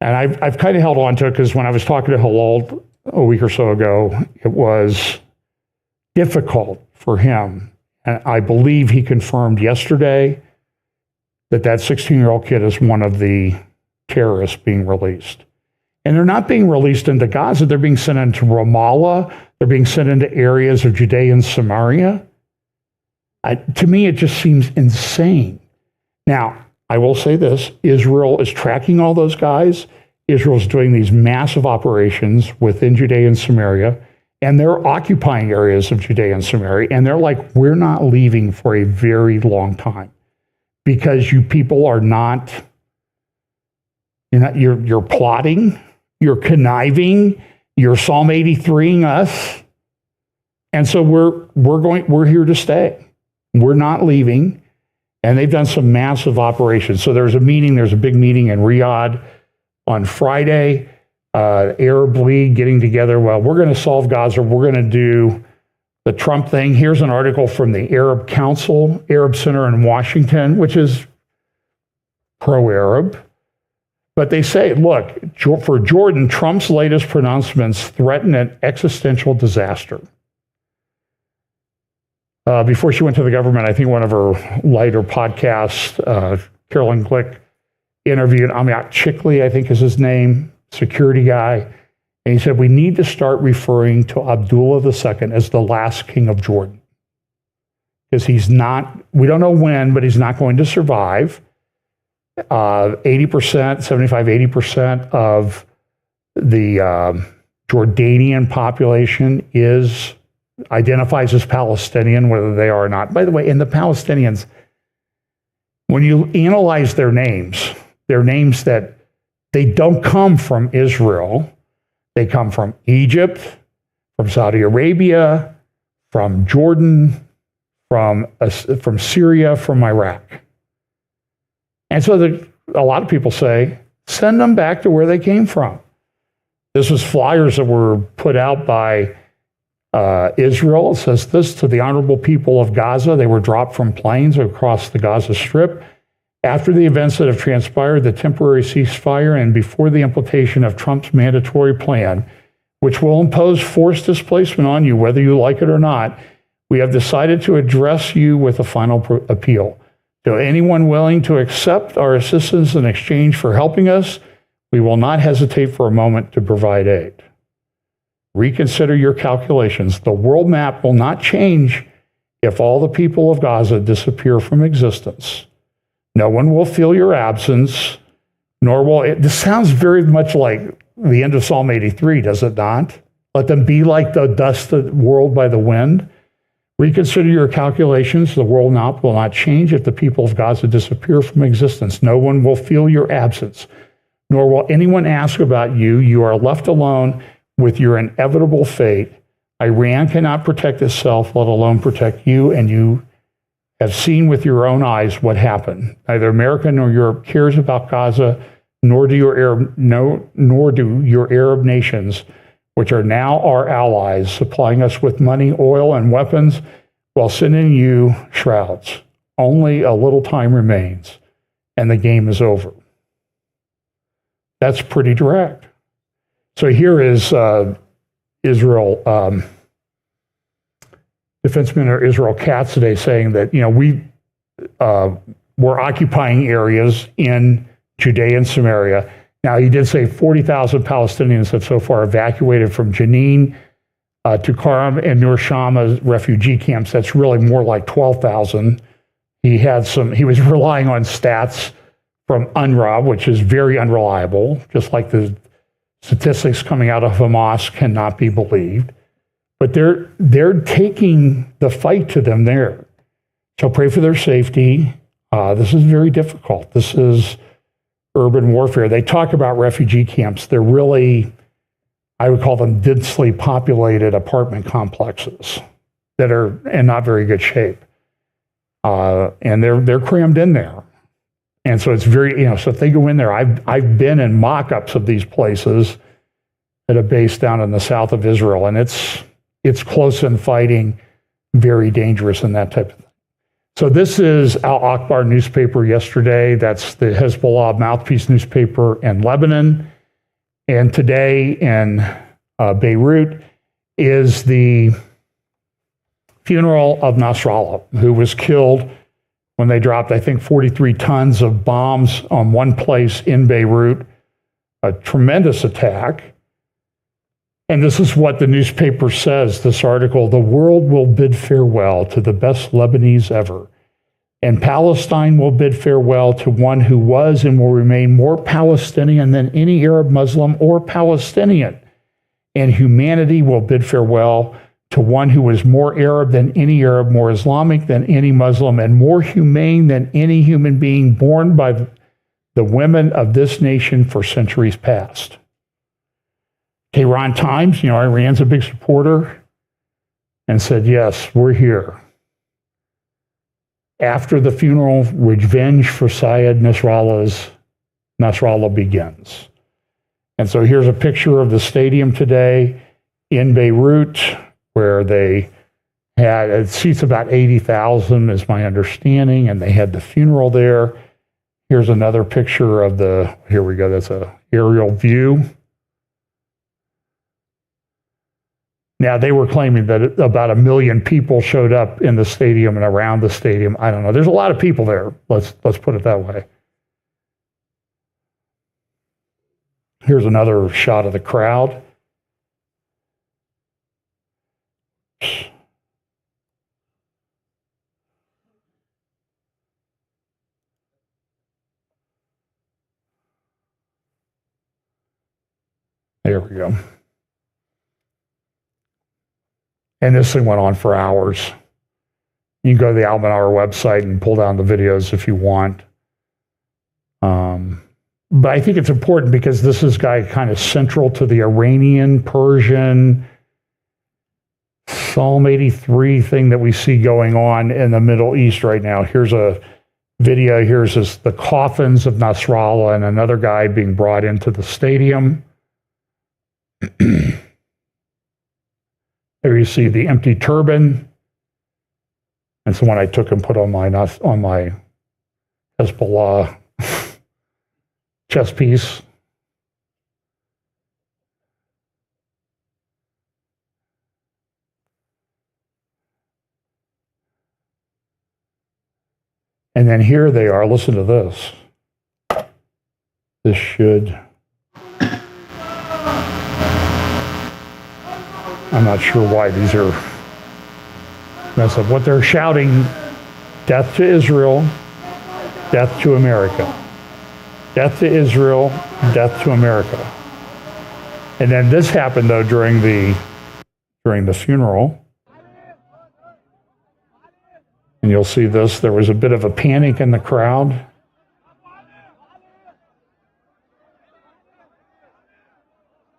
And I've kind of held on to it because when I was talking to Hillel a week or so ago, it was difficult for him. And I believe he confirmed yesterday that 16-year-old kid is one of the terrorists being released. And they're not being released into Gaza. They're being sent into Ramallah. They're being sent into areas of Judea and Samaria. To me, it just seems insane. Now, I will say this. Israel is tracking all those guys. Israel's doing these massive operations within Judea and Samaria, and they're occupying areas of Judea and Samaria, and they're like, we're not leaving for a very long time because you people are not, you're plotting, you're conniving, you're Psalm 83ing us, and so we're here to stay. We're not leaving, and they've done some massive operations. So there's a big meeting in Riyadh on Friday, Arab League getting together. Well, we're going to solve Gaza. We're going to do the Trump thing. Here's an article from the Arab Council, Arab Center in Washington, which is pro-Arab. But they say, look, for Jordan, Trump's latest pronouncements threaten an existential disaster. Before she went to the government, I think one of her lighter podcasts, Carolyn Glick, interviewed Amiat Chikli, I think is his name, security guy. And he said, we need to start referring to Abdullah II as the last king of Jordan. Because he's not, we don't know when, but he's not going to survive. 80%, 75, 80% of the Jordanian population identifies as Palestinian, whether they are or not. By the way, in the Palestinians, when you analyze their names that they don't come from Israel. They come from Egypt, from Saudi Arabia, from Jordan, from Syria, from Iraq. And so a lot of people say, send them back to where they came from. This was flyers that were put out by Israel. It says this: to the honorable people of Gaza, they were dropped from planes across the Gaza Strip. After the events that have transpired, the temporary ceasefire, and before the implementation of Trump's mandatory plan, which will impose forced displacement on you, whether you like it or not, we have decided to address you with a final appeal. To anyone willing to accept our assistance in exchange for helping us, we will not hesitate for a moment to provide aid. Reconsider your calculations. The world map will not change if all the people of Gaza disappear from existence. No one will feel your absence, nor will it. This sounds very much like the end of Psalm 83, does it not? Let them be like the dust of the world by the wind. Reconsider your calculations. The world map will not change if the people of Gaza disappear from existence. No one will feel your absence, nor will anyone ask about you. You are left alone with your inevitable fate. Iran cannot protect itself, let alone protect you, and you have seen with your own eyes what happened. Neither America nor Europe cares about Gaza, nor do your Arab nations, which are now our allies, supplying us with money, oil, and weapons, while sending you shrouds. Only a little time remains, and the game is over. That's pretty direct. So here is Israel, Defense Minister Israel Katz today saying that, we're occupying areas in Judea and Samaria. Now, he did say 40,000 Palestinians have so far evacuated from Jenin to Karam and Nur Shama refugee camps. That's really more like 12,000. He was relying on stats from UNRWA, which is very unreliable, just like the statistics coming out of Hamas cannot be believed. But they're taking the fight to them there. So pray for their safety. This is very difficult. This is urban warfare. They talk about refugee camps. They're really, I would call them densely populated apartment complexes that are in not very good shape. And they're crammed in there. And so it's very, so if they go in there, I've been in mock-ups of these places at a base down in the south of Israel, and it's close in fighting, very dangerous and that type of thing. So this is Al Akbar newspaper yesterday. That's the Hezbollah mouthpiece newspaper in Lebanon. And today in Beirut is the funeral of Nasrallah, who was killed when they dropped, I think, 43 tons of bombs on one place in Beirut, a tremendous attack. And this is what the newspaper says, this article: the world will bid farewell to the best Lebanese ever, and Palestine will bid farewell to one who was and will remain more Palestinian than any Arab, Muslim, or Palestinian. And humanity will bid farewell to one who was more Arab than any Arab, more Islamic than any Muslim, and more humane than any human being born by the women of this nation for centuries past. Tehran Times, Iran's a big supporter, and said, yes, we're here. After the funeral, revenge for Syed Nasrallah begins. And so here's a picture of the stadium today in Beirut, where they had, it seats about 80,000 is my understanding, and they had the funeral there. Here's another picture of here we go, that's an aerial view. Now, they were claiming that about 1 million people showed up in the stadium and around the stadium. I don't know. There's a lot of people there. Let's put it that way. Here's another shot of the crowd. There we go. And this thing went on for hours. You can go to the Al-Manar website and pull down the videos if you want. But I think it's important because this is kind of central to the Iranian, Persian, Psalm 83 thing that we see going on in the Middle East right now. Here's a video. Here's the coffins of Nasrallah and another guy being brought into the stadium. There you see the empty turban. That's the one I took and put on my Hezbollah chest piece. And then here they are. Listen to this. This should... I'm not sure why these are messed up. What they're shouting: death to Israel, death to America. Death to Israel, death to America. And then this happened, though, during the funeral. And you'll see this. There was a bit of a panic in the crowd.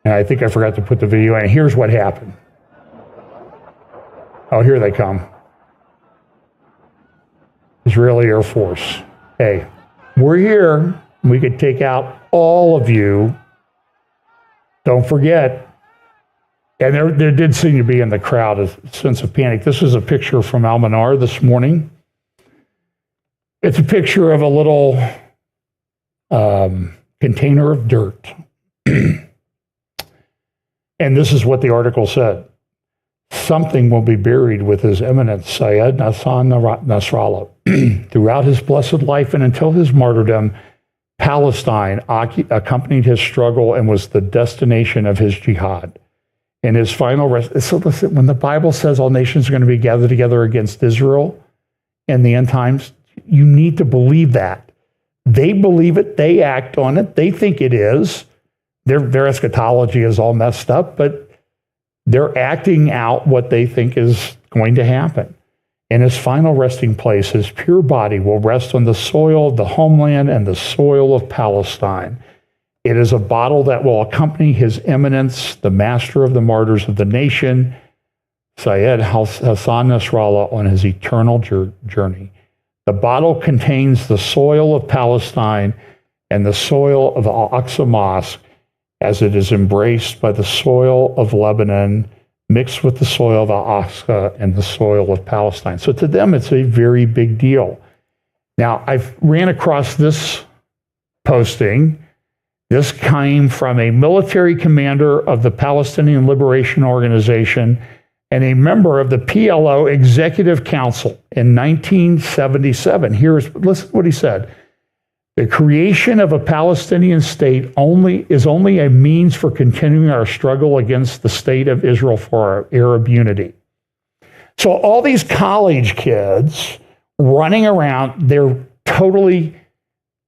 And I think I forgot to put the video in. Here's what happened. Oh, here they come. Israeli Air Force. Hey, we're here. We could take out all of you. Don't forget. And there did seem to be in the crowd a sense of panic. This is a picture from Al-Manar this morning. It's a picture of a little container of dirt. And this is what the article said. Something will be buried with His Eminence Syed Hassan Nasrallah. Throughout his blessed life and until his martyrdom, Palestine accompanied his struggle and was the destination of his jihad. In his final rest, so listen, when the Bible says all nations are going to be gathered together against Israel in the end times, you need to believe that. They believe it, they act on it, they think it is. Their eschatology is all messed up, but they're acting out what they think is going to happen. In his final resting place, his pure body will rest on the soil of the homeland and the soil of Palestine. It is a bottle that will accompany His Eminence, the master of the martyrs of the nation, Syed Hassan Nasrallah, on his eternal journey. The bottle contains the soil of Palestine and the soil of Al-Aqsa Mosque, as it is embraced by the soil of Lebanon, mixed with the soil of Al-Aqsa and the soil of Palestine. So to them, it's a very big deal. Now, I've ran across this posting. This came from a military commander of the Palestinian Liberation Organization and a member of the PLO Executive Council in 1977. Listen to what he said. The creation of a Palestinian state is only a means for continuing our struggle against the state of Israel for our Arab unity. So all these college kids running around, they're totally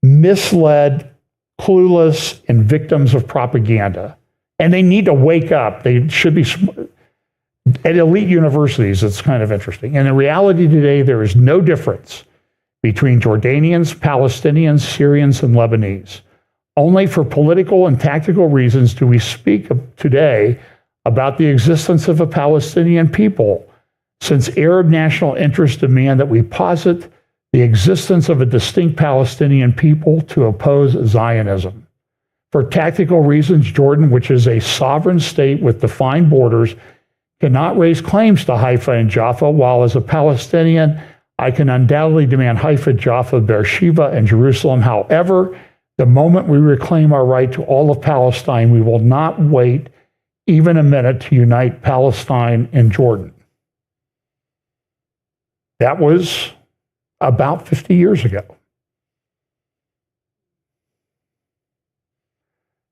misled, clueless, and victims of propaganda. And they need to wake up. They should be at elite universities. It's kind of interesting. And in reality today, there is no difference between Jordanians, Palestinians, Syrians, and Lebanese. Only for political and tactical reasons do we speak today about the existence of a Palestinian people, since Arab national interests demand that we posit the existence of a distinct Palestinian people to oppose Zionism. For tactical reasons, Jordan, which is a sovereign state with defined borders, cannot raise claims to Haifa and Jaffa, while as a Palestinian, I can undoubtedly demand Haifa, Jaffa, Beersheba, and Jerusalem. However, the moment we reclaim our right to all of Palestine, we will not wait even a minute to unite Palestine and Jordan. That was about 50 years ago.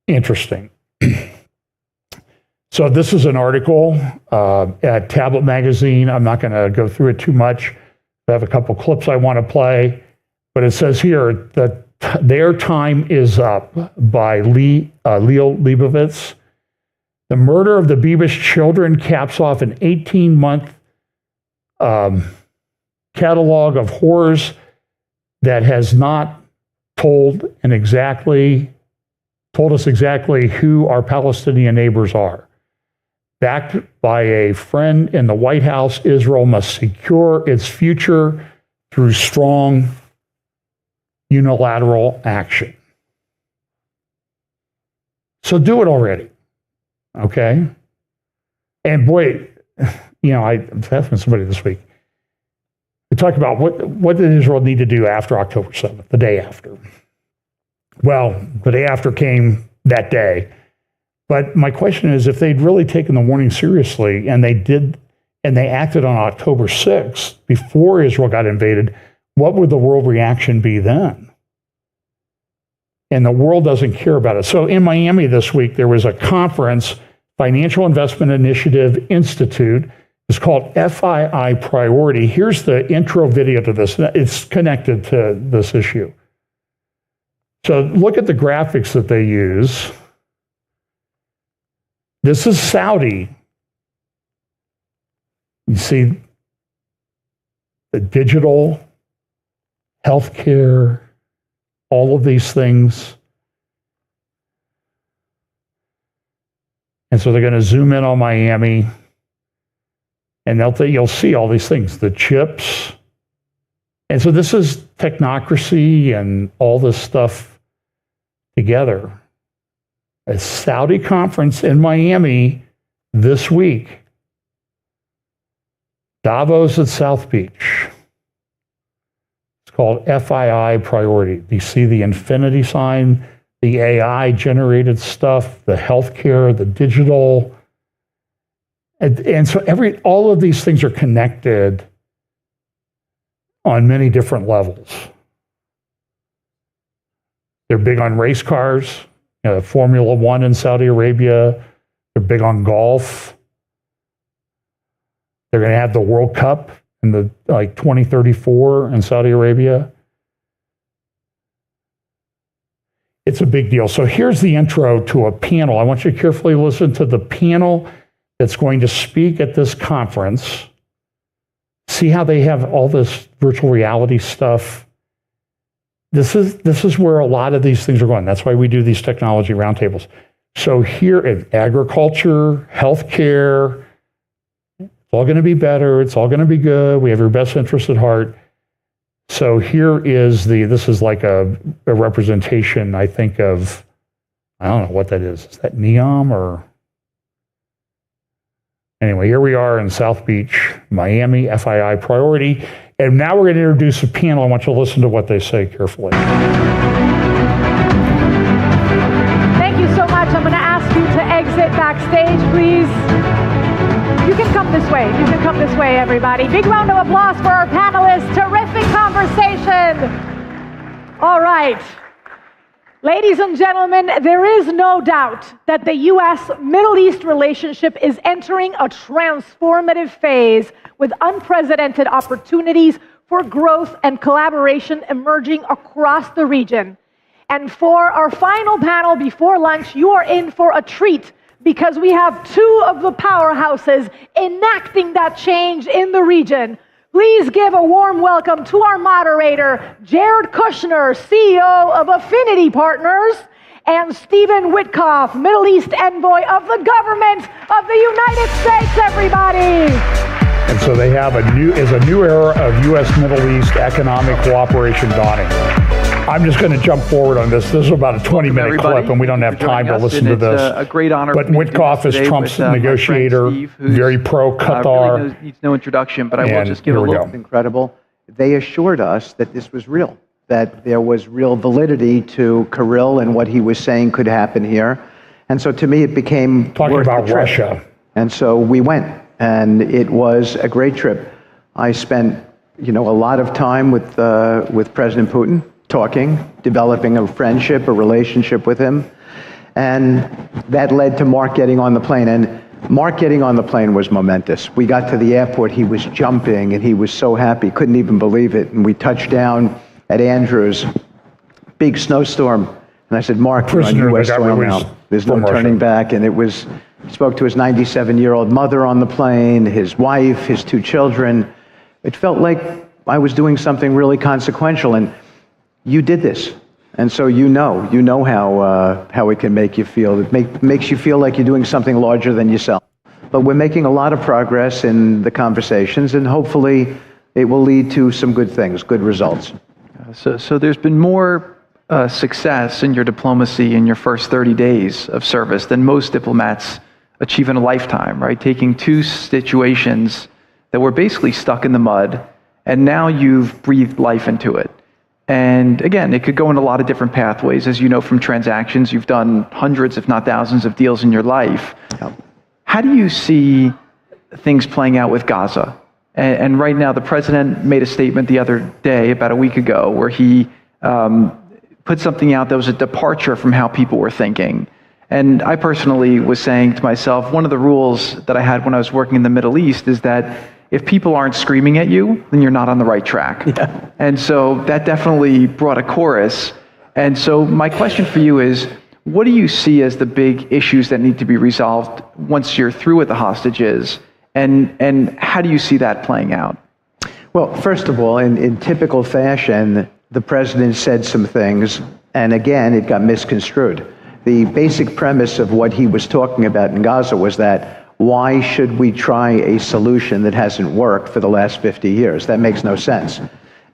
Interesting. So this is an article at Tablet Magazine. I'm not going to go through it too much. I have a couple clips I want to play, but it says here that Their Time Is Up by Leo Leibovitz. The murder of the Bebish children caps off an 18-month catalog of horrors that has not told us exactly who our Palestinian neighbors are. Backed by a friend in the White House, Israel must secure its future through strong unilateral action. So do it already, okay? And boy, I was asking somebody this week. We talked about what did Israel need to do after October 7th, the day after. Well, the day after came that day. But my question is, if they'd really taken the warning seriously and they acted on October 6th before Israel got invaded, what would the world reaction be then? And the world doesn't care about it. So in Miami this week, there was a conference, Financial Investment Initiative Institute. It's called FII Priority. Here's the intro video to this. It's connected to this issue. So look at the graphics that they use. This is Saudi. You see the digital, healthcare, all of these things. And so they're going to zoom in on Miami, and you'll see all these things, the chips. And so this is technocracy and all this stuff together. A Saudi conference in Miami this week. Davos at South Beach. It's called FII Priority. You see the infinity sign, the AI-generated stuff, the healthcare, the digital. And so all of these things are connected on many different levels. They're big on race cars, Formula One in Saudi Arabia. They're big on golf. They're going to have the World Cup in 2034 in Saudi Arabia. It's a big deal. So here's the intro to a panel. I want you to carefully listen to the panel that's going to speak at this conference. See how they have all this virtual reality stuff. This is where a lot of these things are going. That's why we do these technology roundtables. So here at agriculture, healthcare, it's all going to be better. It's all going to be good. We have your best interest at heart. So here is this is like a representation, I think, of, I don't know what that is. Is that NEOM or? Anyway, here we are in South Beach, Miami, FII priority. And now we're going to introduce a panel. I want you to listen to what they say carefully. Thank you so much. I'm going to ask you to exit backstage, please. You can come this way. You can come this way, everybody. Big round of applause for our panelists. Terrific conversation. All right. Ladies and gentlemen, there is no doubt that the U.S.-Middle East relationship is entering a transformative phase with unprecedented opportunities for growth and collaboration emerging across the region. And for our final panel before lunch, you are in for a treat because we have two of the powerhouses enacting that change in the region. Please give a warm welcome to our moderator, Jared Kushner, CEO of Affinity Partners, and Stephen Witkoff, Middle East Envoy of the Government of the United States, everybody. And so they have a new era of U.S.-Middle East economic cooperation dawning. I'm just going to jump forward on this. This is about a 20-minute clip, and we don't have time to listen to this. It's a great honor. But Witkoff is Trump's negotiator, Steve, very pro-Qatar. Really needs no introduction, but I will just give a little. Incredible. They assured us that this was real, that there was real validity to Kirill and what he was saying could happen here. And so to me, it became talking about Russia. And so we went, and it was a great trip. I spent, a lot of time with President Putin, talking, developing a friendship, a relationship with him. And that led to Mark getting on the plane. And Mark getting on the plane was momentous. We got to the airport, he was jumping and he was so happy, couldn't even believe it. And we touched down at Andrews, big snowstorm. And I said, Mark, you're on U.S. soil now. There's no turning back. And he spoke to his 97-year-old mother on the plane, his wife, his two children. It felt like I was doing something really consequential. And you did this, and so you know how it can make you feel. It makes you feel like you're doing something larger than yourself. But we're making a lot of progress in the conversations, and hopefully it will lead to some good things, good results. So there's been more success in your diplomacy in your first 30 days of service than most diplomats achieve in a lifetime, right? Taking two situations that were basically stuck in the mud, and now you've breathed life into it. And again, it could go in a lot of different pathways. As you know from transactions, you've done hundreds, if not thousands, of deals in your life. Yep. How do you see things playing out with Gaza? And right now, the president made a statement the other day, about a week ago, where he put something out that was a departure from how people were thinking. And I personally was saying to myself, one of the rules that I had when I was working in the Middle East is that if people aren't screaming at you, then you're not on the right track. Yeah. And so that definitely brought a chorus. And so my question for you is, what do you see as the big issues that need to be resolved once you're through with the hostages? And how do you see that playing out? Well, first of all, in typical fashion, the president said some things, and again, it got misconstrued. The basic premise of what he was talking about in Gaza was that why should we try a solution that hasn't worked for the last 50 years? That makes no sense.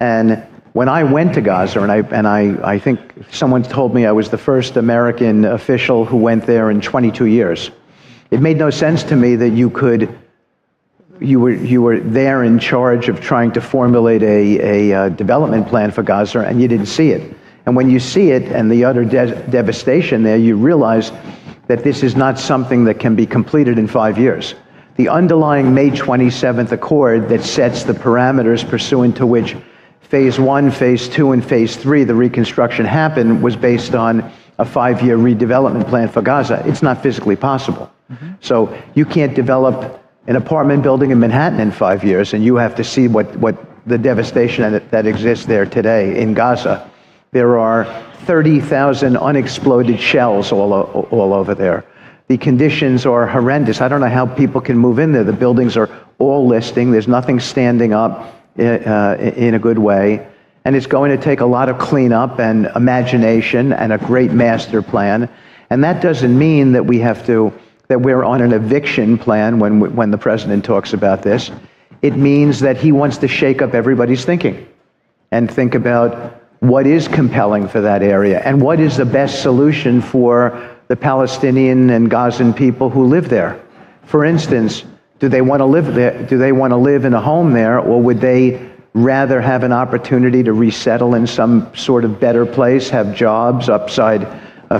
And when I went to Gaza, and I think someone told me I was the first American official who went there in 22 years. It made no sense to me that you were there in charge of trying to formulate a development plan for Gaza, and you didn't see it. And when you see it and the utter devastation there, you realize that this is not something that can be completed in 5 years. The underlying May 27th Accord that sets the parameters pursuant to which Phase 1, Phase 2, and Phase 3, the reconstruction happened, was based on a 5-year redevelopment plan for Gaza. It's not physically possible. So you can't develop an apartment building in Manhattan in 5 years, and you have to see what the devastation that exists there today in Gaza. There are 30,000 unexploded shells all over there. The conditions are horrendous. I don't know how people can move in there. The buildings are all listing. There's nothing standing up in a good way. And it's going to take a lot of cleanup and imagination and a great master plan. And that doesn't mean that that we're on an eviction plan when the president talks about this. It means that he wants to shake up everybody's thinking and think about what is compelling for that area and what is the best solution for the Palestinian and Gazan people who live there. For instance, do they want to live there? Do they want to live in a home there, or would they rather have an opportunity to resettle in some sort of better place, have jobs, upside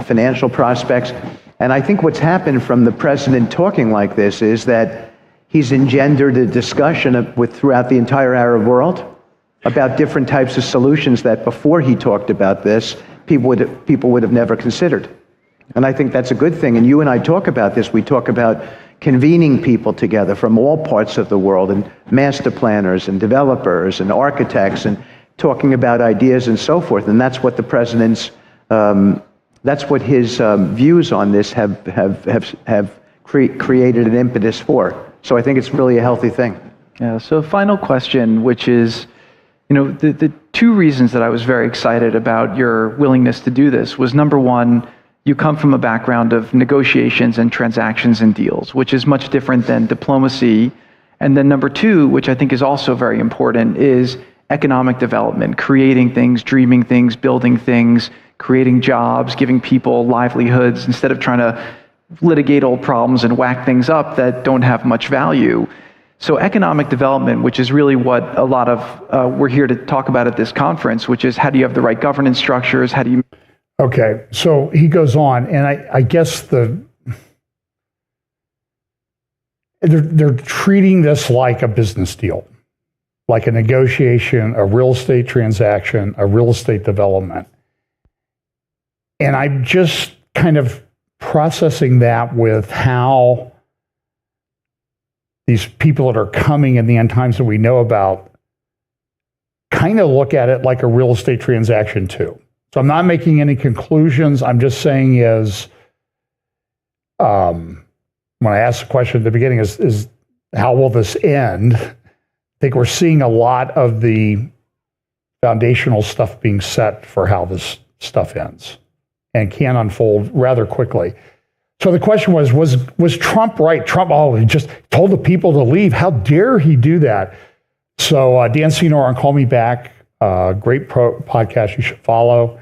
financial prospects? And I think what's happened from the president talking like this is that he's engendered a discussion throughout the entire Arab world about different types of solutions that before he talked about this, people would have never considered. And I think that's a good thing. And you and I talk about this. We talk about convening people together from all parts of the world, and master planners and developers and architects, and talking about ideas and so forth. And that's what the president's, that's what his views on this have created an impetus for. So I think it's really a healthy thing. Yeah. So final question, which is, the two reasons that I was very excited about your willingness to do this was, number one, you come from a background of negotiations and transactions and deals, which is much different than diplomacy. And then number two, which I think is also very important, is economic development, creating things, dreaming things, building things, creating jobs, giving people livelihoods instead of trying to litigate old problems and whack things up that don't have much value. So economic development, which is really what a lot of we're here to talk about at this conference, which is how do you have the right governance structures? How do you... Okay, so he goes on, and I guess they're treating this like a business deal, like a negotiation, a real estate transaction, a real estate development. And I'm just kind of processing that with how these people that are coming in the end times that we know about kind of look at it like a real estate transaction too. So I'm not making any conclusions. I'm just saying is, when I asked the question at the beginning is how will this end? I think we're seeing a lot of the foundational stuff being set for how this stuff ends and can unfold rather quickly. So the question was Trump right? Trump, he just told the people to leave. How dare he do that? So Dan Senor on Call Me Back, great podcast you should follow.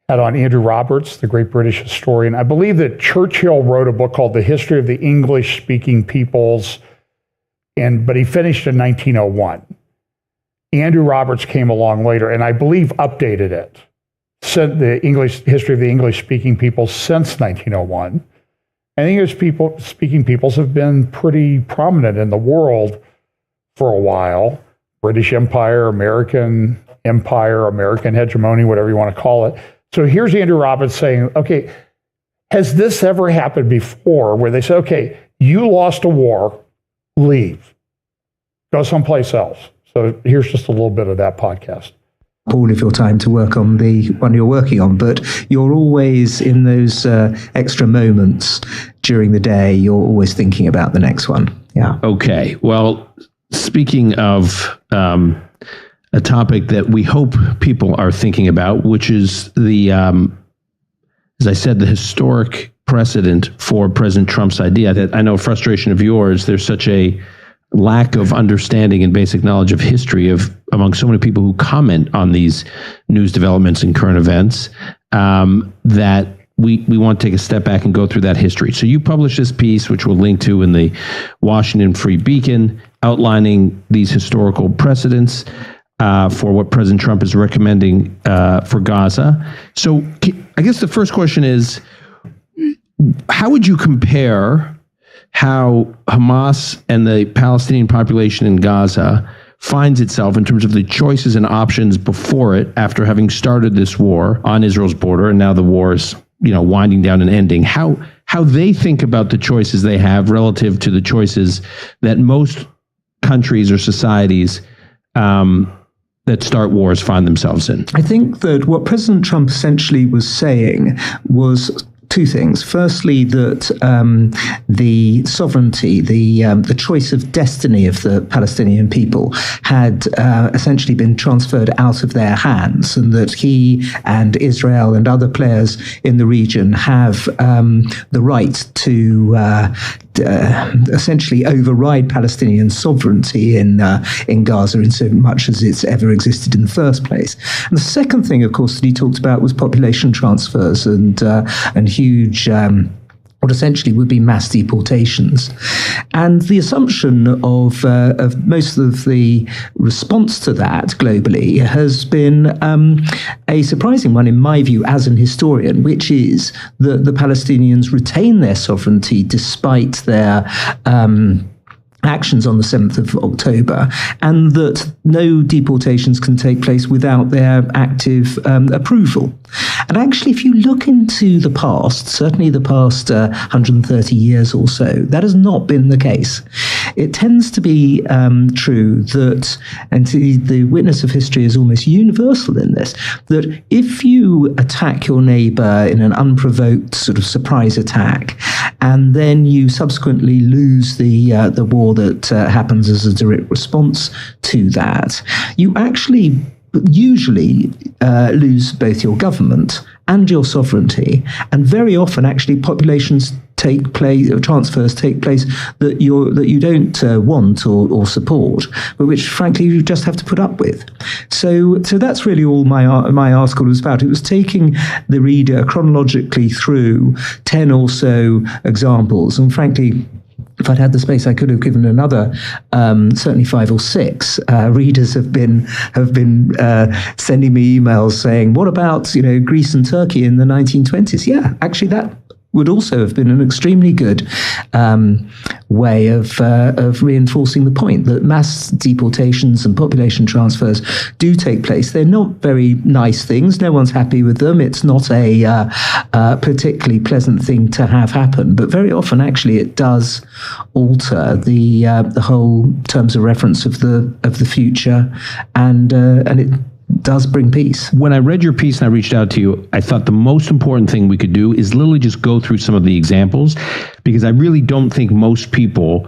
Had on Andrew Roberts, the great British historian. I believe that Churchill wrote a book called The History of the English-Speaking Peoples, but he finished in 1901. Andrew Roberts came along later, and I believe updated it. The history of the English-speaking peoples since 1901. And English-speaking peoples have been pretty prominent in the world for a while. British Empire, American hegemony, whatever you want to call it. So here's Andrew Roberts saying, okay, has this ever happened before where they say, okay, you lost a war, leave, go someplace else. So here's just a little bit of that podcast. All of your time to work on the one you're working on, but you're always in those extra moments during the day, you're always thinking about the next one. Yeah. Okay. Well, speaking of a topic that we hope people are thinking about, which is as I said, the historic precedent for President Trump's idea. That I know, frustration of yours, there's such a lack of understanding and basic knowledge of history among so many people who comment on these news developments and current events, that we want to take a step back and go through that history. So you published this piece, which we'll link to in the Washington Free Beacon, outlining these historical precedents. for what President Trump is recommending for Gaza. So I guess the first question is, how would you compare how Hamas and the Palestinian population in Gaza finds itself in terms of the choices and options before it, after having started this war on Israel's border, and now the war is, winding down and ending? How they think about the choices they have relative to the choices that most countries or societies that start wars find themselves in? I think that what President Trump essentially was saying was two things. Firstly, that the sovereignty, the choice of destiny of the Palestinian people had essentially been transferred out of their hands, and that he and Israel and other players in the region have the right to essentially override Palestinian sovereignty in Gaza in so much as it's ever existed in the first place. And the second thing, of course, that he talked about was population transfers and huge what essentially would be mass deportations. And the assumption of most of the response to that globally has been a surprising one, in my view, as an historian, which is that the Palestinians retain their sovereignty despite their actions on the 7th of October, and that no deportations can take place without their active approval. And actually, if you look into the past, certainly the past 130 years or so, that has not been the case. It tends to be true that, and the witness of history is almost universal in this, that if you attack your neighbor in an unprovoked sort of surprise attack, and then you subsequently lose the war that happens as a direct response to that, you actually usually lose both your government and your sovereignty, and very often actually populations take place, or transfers take place that you don't want or support, but which frankly you just have to put up with. So that's really all my article was about. It was taking the reader chronologically through 10 or so examples, and frankly, if I'd had the space, I could have given another, certainly 5 or 6. Readers have been sending me emails saying, "What about Greece and Turkey in the 1920s?" Yeah, actually, that would also have been an extremely good way of reinforcing the point that mass deportations and population transfers do take place. They're not very nice things. No one's happy with them. It's not a particularly pleasant thing to have happen. But very often, actually, it does alter the whole terms of reference of the future, and it does bring peace. When I read your piece and I reached out to you, I thought the most important thing we could do is literally just go through some of the examples, because I really don't think most people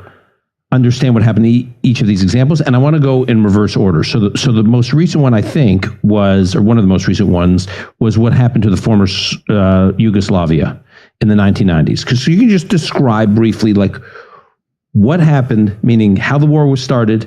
understand what happened to each of these examples. And I want to go in reverse order. So the most recent one, I think, was, or one of the most recent ones, was what happened to the former Yugoslavia in the 1990s. So you can just describe briefly, like, what happened, meaning how the war was started,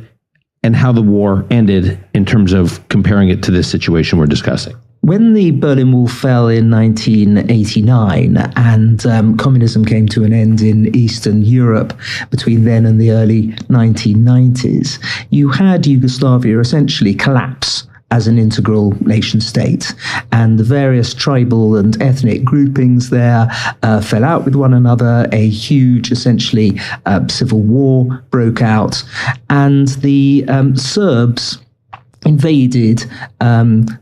and how the war ended in terms of comparing it to this situation we're discussing. When the Berlin Wall fell in 1989 and communism came to an end in Eastern Europe between then and the early 1990s, you had Yugoslavia essentially collapse as an integral nation state, and the various tribal and ethnic groupings there fell out with one another. A huge, essentially, civil war broke out, and the Serbs invaded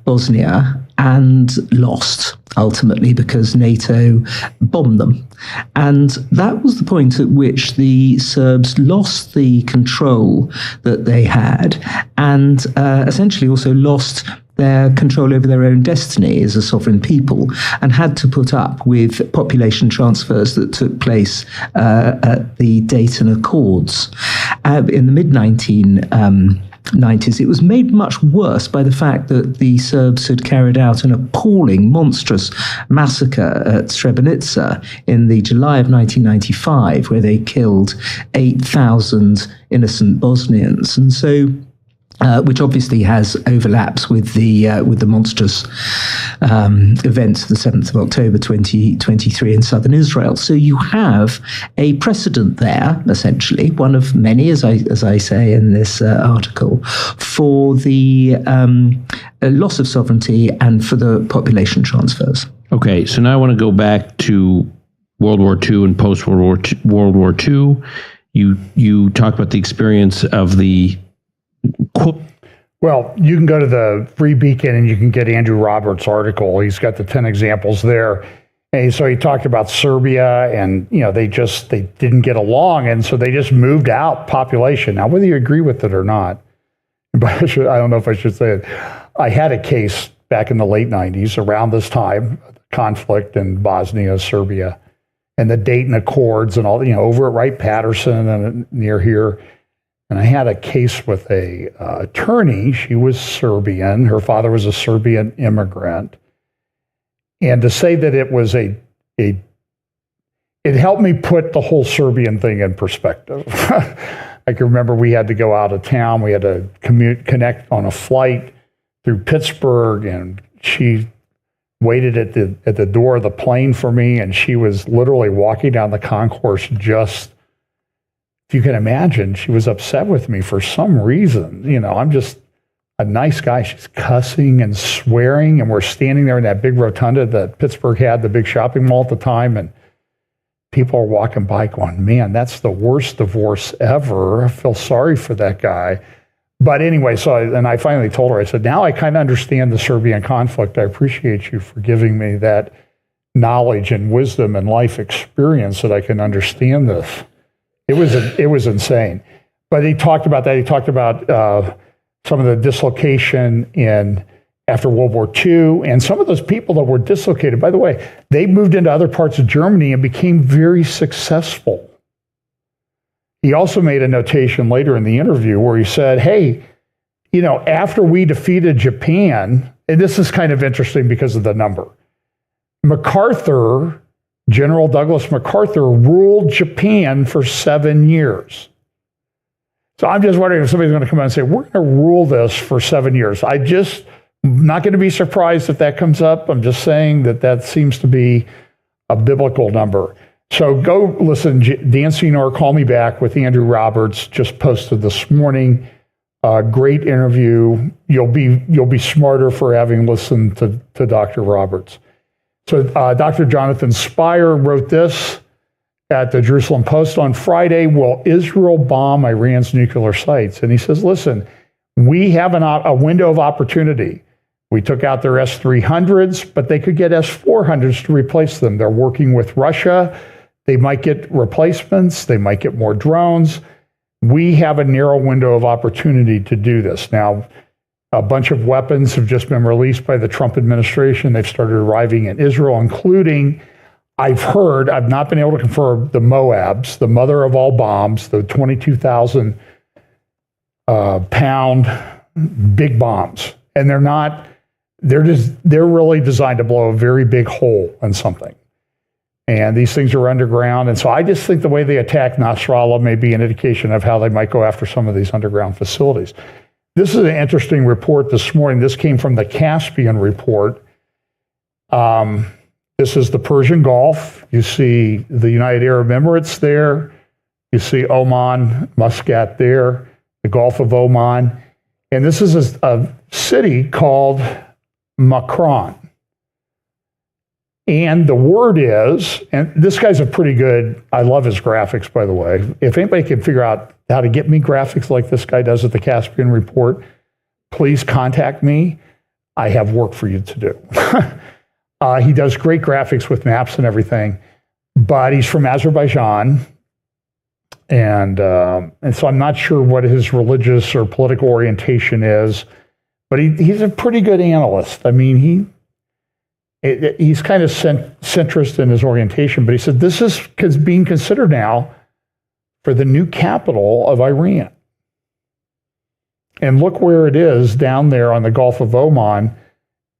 Bosnia and lost, ultimately, because NATO bombed them. And that was the point at which the Serbs lost the control that they had, and essentially also lost their control over their own destiny as a sovereign people, and had to put up with population transfers that took place at the Dayton Accords in the mid-1990s. It was made much worse by the fact that the Serbs had carried out an appalling, monstrous massacre at Srebrenica in the July of 1995, where they killed 8,000 innocent Bosnians. And so which obviously has overlaps with the monstrous events of the 7th of October 2023 in southern Israel. So you have a precedent there, essentially, one of many, as I say in this article, for the loss of sovereignty and for the population transfers. Okay, so now I want to go back to World War II and post-World War II. You talk about the experience of the... Well, you can go to the Free Beacon and you can get Andrew Roberts' article. He's got the 10 examples there. And so he talked about Serbia and, they didn't get along. And so they just moved out population. Now, whether you agree with it or not, but I don't know if I should say it. I had a case back in the late 90s around this time, conflict in Bosnia, Serbia, and the Dayton Accords and all, over at Wright-Patterson and near here. And I had a case with a attorney. She was Serbian. Her father was a Serbian immigrant. And to say that it was it helped me put the whole Serbian thing in perspective. I can remember we had to go out of town. We had to connect on a flight through Pittsburgh, and she waited at the door of the plane for me, and she was literally walking down the concourse just... If you can imagine, she was upset with me for some reason. I'm just a nice guy. She's cussing and swearing, and we're standing there in that big rotunda that Pittsburgh had, the big shopping mall at the time, and people are walking by going, man, that's the worst divorce ever. I feel sorry for that guy. But anyway, I finally told her, I said, now I kind of understand the Serbian conflict. I appreciate you for giving me that knowledge and wisdom and life experience that I can understand this. It was insane. But he talked about that. He talked about some of the dislocation after World War II, and some of those people that were dislocated, by the way, they moved into other parts of Germany and became very successful. He also made a notation later in the interview where he said, hey, after we defeated Japan, and this is kind of interesting because of the number, General Douglas MacArthur ruled Japan for 7 years. So I'm just wondering if somebody's going to come out and say, we're going to rule this for 7 years. I'm not going to be surprised if that comes up. I'm just saying that seems to be a biblical number. So go listen, Dan Senor, Call Me Back with Andrew Roberts, just posted this morning. Great interview. You'll be smarter for having listened to Dr. Roberts. So Dr. Jonathan Spire wrote this at the Jerusalem Post on Friday. Will Israel bomb Iran's nuclear sites? And he says, listen, we have a window of opportunity. We took out their S-300s, but they could get S-400s to replace them. They're working with Russia. They might get replacements. They might get more drones. We have a narrow window of opportunity to do this. Now, a bunch of weapons have just been released by the Trump administration. They've started arriving in Israel, including, I've not been able to confirm, the Moabs, the mother of all bombs, the 22,000 pound big bombs. And they're really designed to blow a very big hole in something. And these things are underground. And so I just think the way they attack Nasrallah may be an indication of how they might go after some of these underground facilities. This is an interesting report this morning. This came from the Caspian report. This is the Persian Gulf. You see the United Arab Emirates there. You see Oman, Muscat there, the Gulf of Oman. And this is a city called Makran. And the word is, and this guy's I love his graphics, by the way. If anybody can figure out how to get me graphics like this guy does at the Caspian Report, please contact me. I have work for you to do. He does great graphics with maps and everything, but he's from Azerbaijan. And so I'm not sure what his religious or political orientation is, but he's a pretty good analyst. I mean, he's kind of centrist in his orientation, but he said this is being considered now for the new capital of Iran. And look where it is down there on the Gulf of Oman,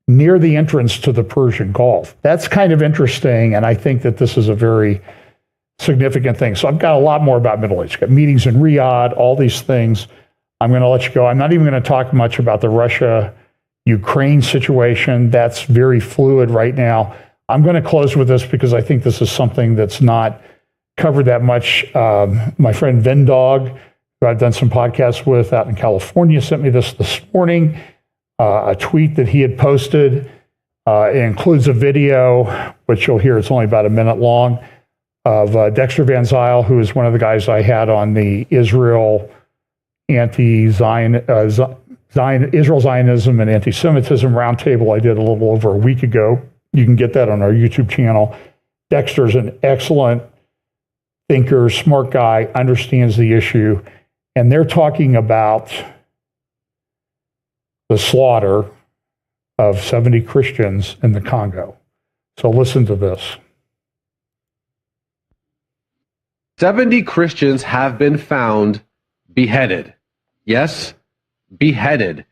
near the entrance to the Persian Gulf. That's kind of interesting, and I think that this is a very significant thing. So I've got a lot more about Middle East. I've got meetings in Riyadh, all these things. I'm going to let you go. I'm not even going to talk much about the Russia-Ukraine situation. That's very fluid right now. I'm going to close with this because I think this is something that's not covered that much. My friend Vendog, who I've done some podcasts with out in California, sent me this morning, a tweet that he had posted. It includes a video, which you'll hear, it's only about a minute long, of Dexter Van Zyl, who is one of the guys I had on the Israel Israel Zionism and anti-Semitism roundtable I did a little over a week ago. You can get that on our YouTube channel. Dexter's an excellent thinker, smart guy, understands the issue, and they're talking about the slaughter of 70 Christians in the Congo. So listen to this. 70 Christians have been found beheaded. Yes, beheaded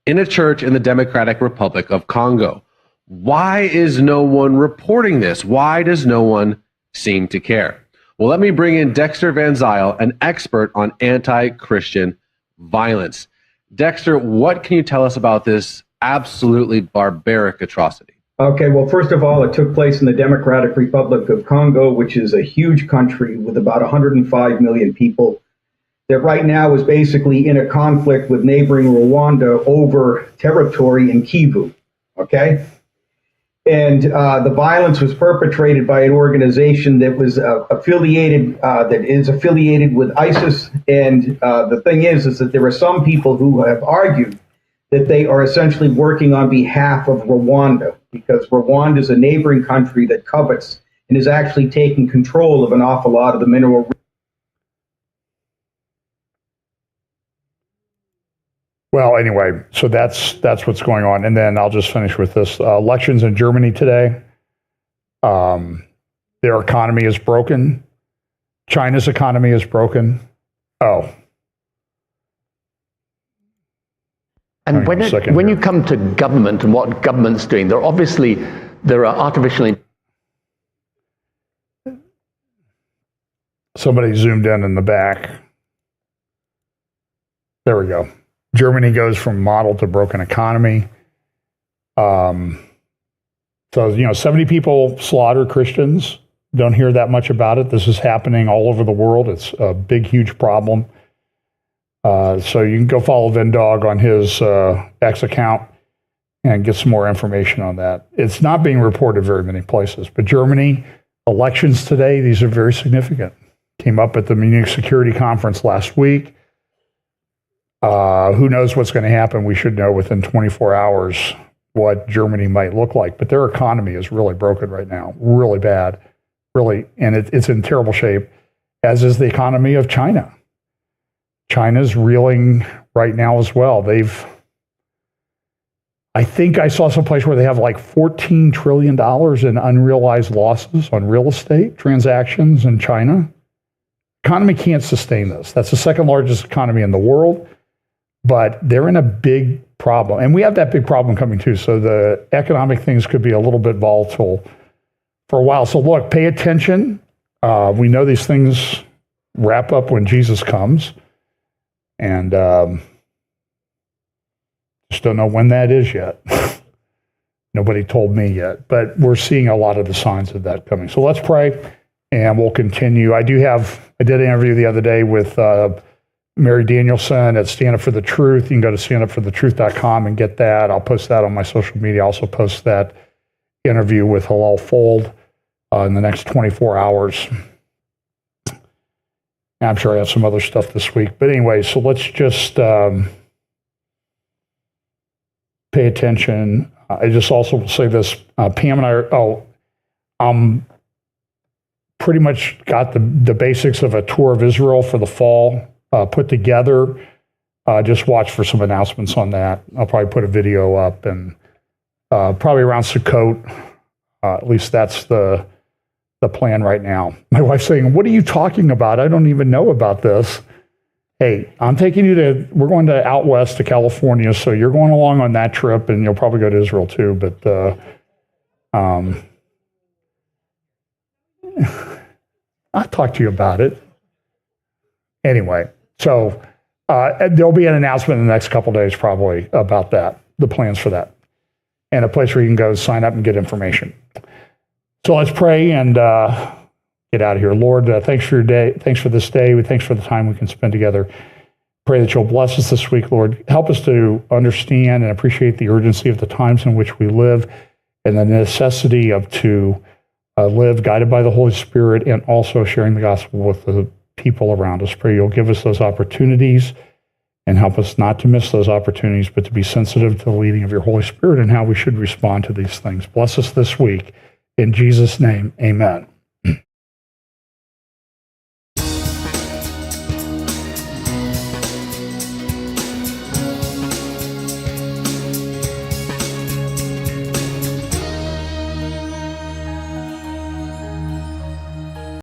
in a church in the Democratic Republic of Congo. Why is no one reporting this? Why does no one seem to care? Well, let me bring in Dexter Van Zyl, an expert on anti-Christian violence. Dexter, what can you tell us about this absolutely barbaric atrocity? Okay, well, first of all, it took place in the Democratic Republic of Congo, which is a huge country with about 105 million people, that right now is basically in a conflict with neighboring Rwanda over territory in Kivu, okay? And the violence was perpetrated by an organization that was affiliated with ISIS. And the thing is that there are some people who have argued that they are essentially working on behalf of Rwanda, because Rwanda is a neighboring country that covets and is actually taking control of an awful lot of the mineral. Well, anyway, so that's what's going on. And then I'll just finish with this. Elections in Germany today. Their economy is broken. China's economy is broken. And when you come to government and what government's doing, there are artificially... Somebody zoomed in the back. There we go. Germany goes from model to broken economy. So, 70 people slaughter Christians. Don't hear that much about it. This is happening all over the world. It's a big, huge problem. So you can go follow Vendog on his X account and get some more information on that. It's not being reported very many places, but Germany, elections today, these are very significant. Came up at the Munich Security Conference last week. Who knows what's going to happen? We should know within 24 hours what Germany might look like. But their economy is really broken right now, really bad, really, and it's in terrible shape, as is the economy of China. China's reeling right now as well. I think I saw some place where they have like $14 trillion in unrealized losses on real estate transactions in China. Economy can't sustain this. That's the second largest economy in the world. But they're in a big problem. And we have that big problem coming too. So the economic things could be a little bit volatile for a while. So look, pay attention. We know these things wrap up when Jesus comes. And just don't know when that is yet. Nobody told me yet. But we're seeing a lot of the signs of that coming. So let's pray and we'll continue. I did an interview the other day with Mary Danielson at Stand Up for the Truth. You can go to standupforthetruth.com and get that. I'll post that on my social media. I'll also post that interview with Halal Fold in the next 24 hours. I'm sure I have some other stuff this week. But anyway, so let's just pay attention. I just also will say this. Pam and I pretty much got the basics of a tour of Israel for the fall put together. Just watch for some announcements on that. I'll probably put a video up, and probably around Sukkot. At least that's the plan right now. My wife's saying, "What are you talking about? I don't even know about this." Hey, I'm taking you we're going to out west to California, so you're going along on that trip, and you'll probably go to Israel too. But I'll talk to you about it. Anyway, so There'll be an announcement in the next couple of days probably about that, the plans for that, and a place where you can go sign up and get information. So let's pray and get out of here. Lord, thanks for your day. Thanks for this day. Thanks for the time we can spend together. Pray that you'll bless us this week, Lord. Help us to understand and appreciate the urgency of the times in which we live and the necessity of to live guided by the Holy Spirit and also sharing the gospel with the people around us. Pray you'll give us those opportunities and help us not to miss those opportunities, but to be sensitive to the leading of your Holy Spirit and how we should respond to these things. Bless us this week. In Jesus' name, amen.